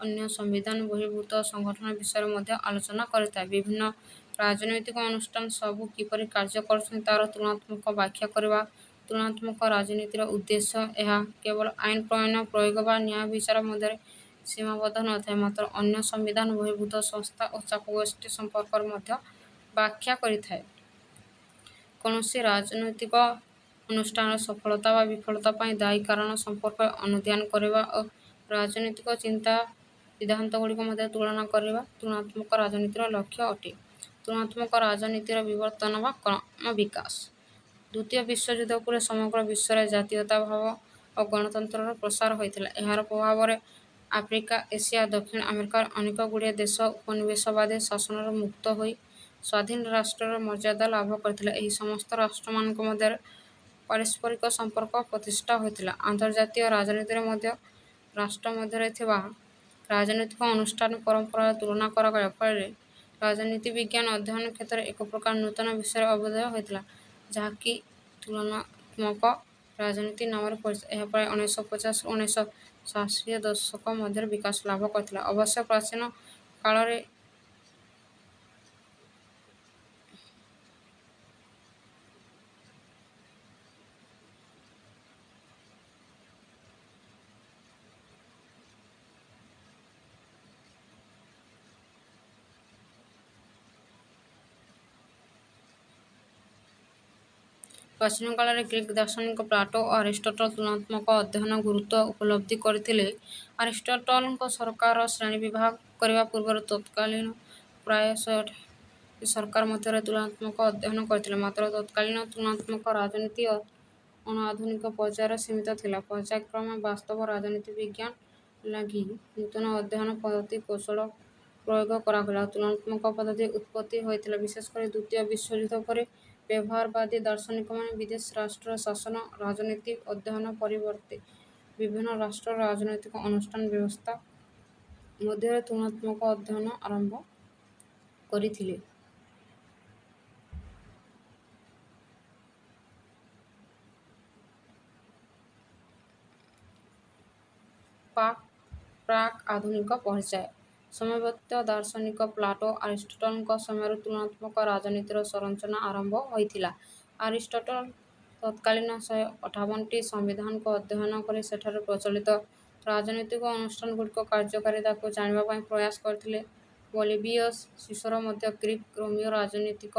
ଅନ୍ୟ ସମ୍ବିଧାନ ବହିର୍ଭୂତ ସଂଗଠନ ବିଷୟରେ ମଧ୍ୟ ଆଲୋଚନା କରିଥାଏ। ବିଭିନ୍ନ ରାଜନୈତିକ ଅନୁଷ୍ଠାନ ସବୁ କିପରି କାର୍ଯ୍ୟ କରୁଛନ୍ତି ତାହାର ତୁଳନାତ୍ମକ ବ୍ୟାଖ୍ୟା କରିବା ତୁଳନାତ୍ମକ ରାଜନୀତିର ଉଦ୍ଦେଶ୍ୟ। ଏହା କେବଳ ଆଇନ ପ୍ରଣୟନ, ପ୍ରୟୋଗ ବା ନ୍ୟାୟ ବିଚାର ମଧ୍ୟରେ ସୀମାବଦ୍ଧ ନଥାଏ, ମାତ୍ର ଅନ୍ୟ ସମ୍ବିଧାନ ବହିର୍ଭୂତ ସଂସ୍ଥା ଓ ଚାପଗୋଷ୍ଠୀ ସମ୍ପର୍କରେ ମଧ୍ୟ ବ୍ୟାଖ୍ୟା କରିଥାଏ। କୌଣସି ରାଜନୈତିକ ଅନୁଷ୍ଠାନର ସଫଳତା ବା ବିଫଳତା ପାଇଁ ଦାୟୀ କାରଣ ସମ୍ପର୍କରେ ଅନୁଧ୍ୟାନ କରିବା ଓ ରାଜନୈତିକ ଚିନ୍ତା ସିଦ୍ଧାନ୍ତଗୁଡ଼ିକ ମଧ୍ୟରେ ତୁଳନା କରିବା ତୁଳନାତ୍ମକ ରାଜନୀତିର ଲକ୍ଷ୍ୟ ଅଟେ। ତୁଳନାତ୍ମକ ରାଜନୀତିର ବିବର୍ତ୍ତନ ବା କ୍ରମବିକାଶ। ଦ୍ୱିତୀୟ ବିଶ୍ୱଯୁଦ୍ଧ ପରେ ସମଗ୍ର ବିଶ୍ୱରେ ଜାତୀୟତାଭାବ ଓ ଗଣତନ୍ତ୍ରର ପ୍ରସାର ହୋଇଥିଲା। ଏହାର ପ୍ରଭାବରେ ଆଫ୍ରିକା, ଏସିଆ, ଦକ୍ଷିଣ ଆମେରିକାର ଅନେକ ଗୁଡ଼ିଏ ଦେଶ ଉପନିବେଶବାଦୀ ଶାସନରୁ ମୁକ୍ତ ହୋଇ ସ୍ୱାଧୀନ ରାଷ୍ଟ୍ରର ମର୍ଯ୍ୟାଦା ଲାଭ କରିଥିଲେ। ଏହି ସମସ୍ତ ରାଷ୍ଟ୍ରମାନଙ୍କ ମଧ୍ୟରେ ପାରସ୍ପରିକ ସମ୍ପର୍କ ପ୍ରତିଷ୍ଠା ହୋଇଥିଲା। ଆନ୍ତର୍ଜାତୀୟ ରାଜନୀତିରେ ମଧ୍ୟ ରାଷ୍ଟ୍ର ମଧ୍ୟରେ ଥିବା ରାଜନୈତିକ ଅନୁଷ୍ଠାନ ପରମ୍ପରାର ତୁଳନା କରାଗଲା ଫଳରେ ରାଜନୀତି ବିଜ୍ଞାନ ଅଧ୍ୟୟନ କ୍ଷେତ୍ରରେ ଏକ ପ୍ରକାର ନୂତନ ବିଷୟର ଅଭ୍ୟୁଦୟ ହୋଇଥିଲା, ଯାହାକି ତୁଳନାତ୍ମକ ରାଜନୀତି ନାମରେ ପରିଚିତ। ଏହା ପ୍ରାୟ 1950 ରୁ 1960 ଦଶକ ମଧ୍ୟରେ ବିକାଶ ଲାଭ କରିଥିଲା। ଅବଶ୍ୟ ପ୍ରାଚୀନ କାଳରେ ପ୍ରାଚୀନ କାଳରେ ଗ୍ରୀକ୍ ଦାର୍ଶନିକ ପ୍ଲାଟୋ ଓ ଆରିଷ୍ଟଟଲ ତୁଳନାତ୍ମକ ଅଧ୍ୟୟନ ଗୁରୁତ୍ୱ ଉପଲବ୍ଧି କରିଥିଲେ। ଆରିଷ୍ଟଟଲଙ୍କ ସରକାର ଶ୍ରେଣୀ ବିଭାଗ କରିବା ପୂର୍ବରୁ ତତ୍କାଳୀନ ପ୍ରାୟ 100ଟି ସରକାର ମଧ୍ୟରେ ତୁଳନାତ୍ମକ ଅଧ୍ୟୟନ କରିଥିଲେ। ମାତ୍ର ତତ୍କାଳୀନ ତୁଳନାତ୍ମକ ରାଜନୀତି ଅଣ-ଆଧୁନିକ ପର୍ଯ୍ୟାୟରେ ସୀମିତ ଥିଲା। ପର୍ଯ୍ୟାୟକ୍ରମେ ବାସ୍ତବ ରାଜନୀତି ବିଜ୍ଞାନ ଲାଗି ନୂତନ ଅଧ୍ୟୟନ ପଦ୍ଧତି କୌଶଳ ପ୍ରୟୋଗ କରାଗଲା ଓ ତୁଳନାତ୍ମକ ପଦ୍ଧତି ଉତ୍ପତ୍ତି ହୋଇଥିଲା। ବିଶେଷ କରି ଦ୍ୱିତୀୟ ବିଶ୍ୱଯୁଦ୍ଧ ପରେ ବ୍ୟବହାରବାଦୀ ଦାର୍ଶନିକମାନେ ବିଦେଶ ରାଷ୍ଟ୍ରର ଶାସନ ରାଜନୀତି ଅଧ୍ୟୟନ ପରିବର୍ତ୍ତେ ବିଭିନ୍ନ ରାଷ୍ଟ୍ରର ରାଜନୈତିକ ଅନୁଷ୍ଠାନ ବ୍ୟବସ୍ଥା ମଧ୍ୟରେ ତୁଳନାତ୍ମକ ଅଧ୍ୟୟନ ଆରମ୍ଭ କରିଥିଲେ। ପ୍ରାକ୍ ଆଧୁନିକ ପର୍ଯ୍ୟାୟ। ସମ୍ଭବତଃ ଦାର୍ଶନିକ ପ୍ଲାଟୋ ଆରିଷ୍ଟଟଲଙ୍କ ସମୟରୁ ତୁଳନାତ୍ମକ ରାଜନୀତିର ସଂରଚନା ଆରମ୍ଭ ହୋଇଥିଲା। ଆରିଷ୍ଟଟଲ ତତ୍କାଳୀନ 158ଟି ସମ୍ବିଧାନକୁ ଅଧ୍ୟୟନ କରି ସେଠାରେ ପ୍ରଚଳିତ ରାଜନୈତିକ ଅନୁଷ୍ଠାନଗୁଡ଼ିକ କାର୍ଯ୍ୟକାରିତାକୁ ଜାଣିବା ପାଇଁ ପ୍ରୟାସ କରିଥିଲେ। ପଲିବିୟସ୍ ସିସୋର ମଧ୍ୟ ଗ୍ରୀକ୍ ରୋମୀୟ ରାଜନୈତିକ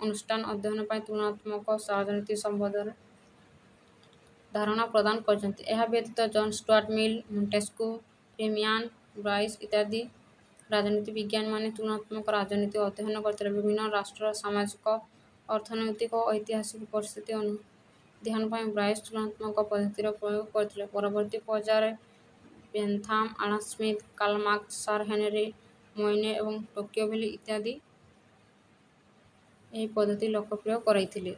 ଅନୁଷ୍ଠାନ ଅଧ୍ୟୟନ ପାଇଁ ତୁଳନାତ୍ମକ ରାଜନୀତି ସମ୍ବନ୍ଧରେ ଧାରଣା ପ୍ରଦାନ କରିଛନ୍ତି। ଏହା ବ୍ୟତୀତ ଜନ୍ ଷ୍ଟୁଆର୍ଟ ମିଲ୍, ମଣ୍ଟେସ୍କ୍ୟୁ, ଫ୍ରିମ୍ୟାନ୍, ବ୍ରାଇସ୍ ଇତ୍ୟାଦି ରାଜନୀତି ବିଜ୍ଞାନୀମାନେ ତୁଳନାତ୍ମକ ରାଜନୀତି ଅଧ୍ୟୟନ କରିଥିଲେ। ବିଭିନ୍ନ ରାଷ୍ଟ୍ରର ସାମାଜିକ, ଅର୍ଥନୈତିକ ଓ ଐତିହାସିକ ପରିସ୍ଥିତି ଅନୁଧ୍ୟାନ ପାଇଁ ବ୍ରାଇସ୍ ତୁଳନାତ୍ମକ ପଦ୍ଧତିର ପ୍ରୟୋଗ କରିଥିଲେ। ପରବର୍ତ୍ତୀ ପର୍ଯ୍ୟାୟରେ Bentham, Adam Smith, Karl Marx, Sir Henry Maine ଏବଂ ଟୋକିଓଭେଲି ଇତ୍ୟାଦି ଏହି ପଦ୍ଧତି ଲୋକପ୍ରିୟ କରାଇଥିଲେ।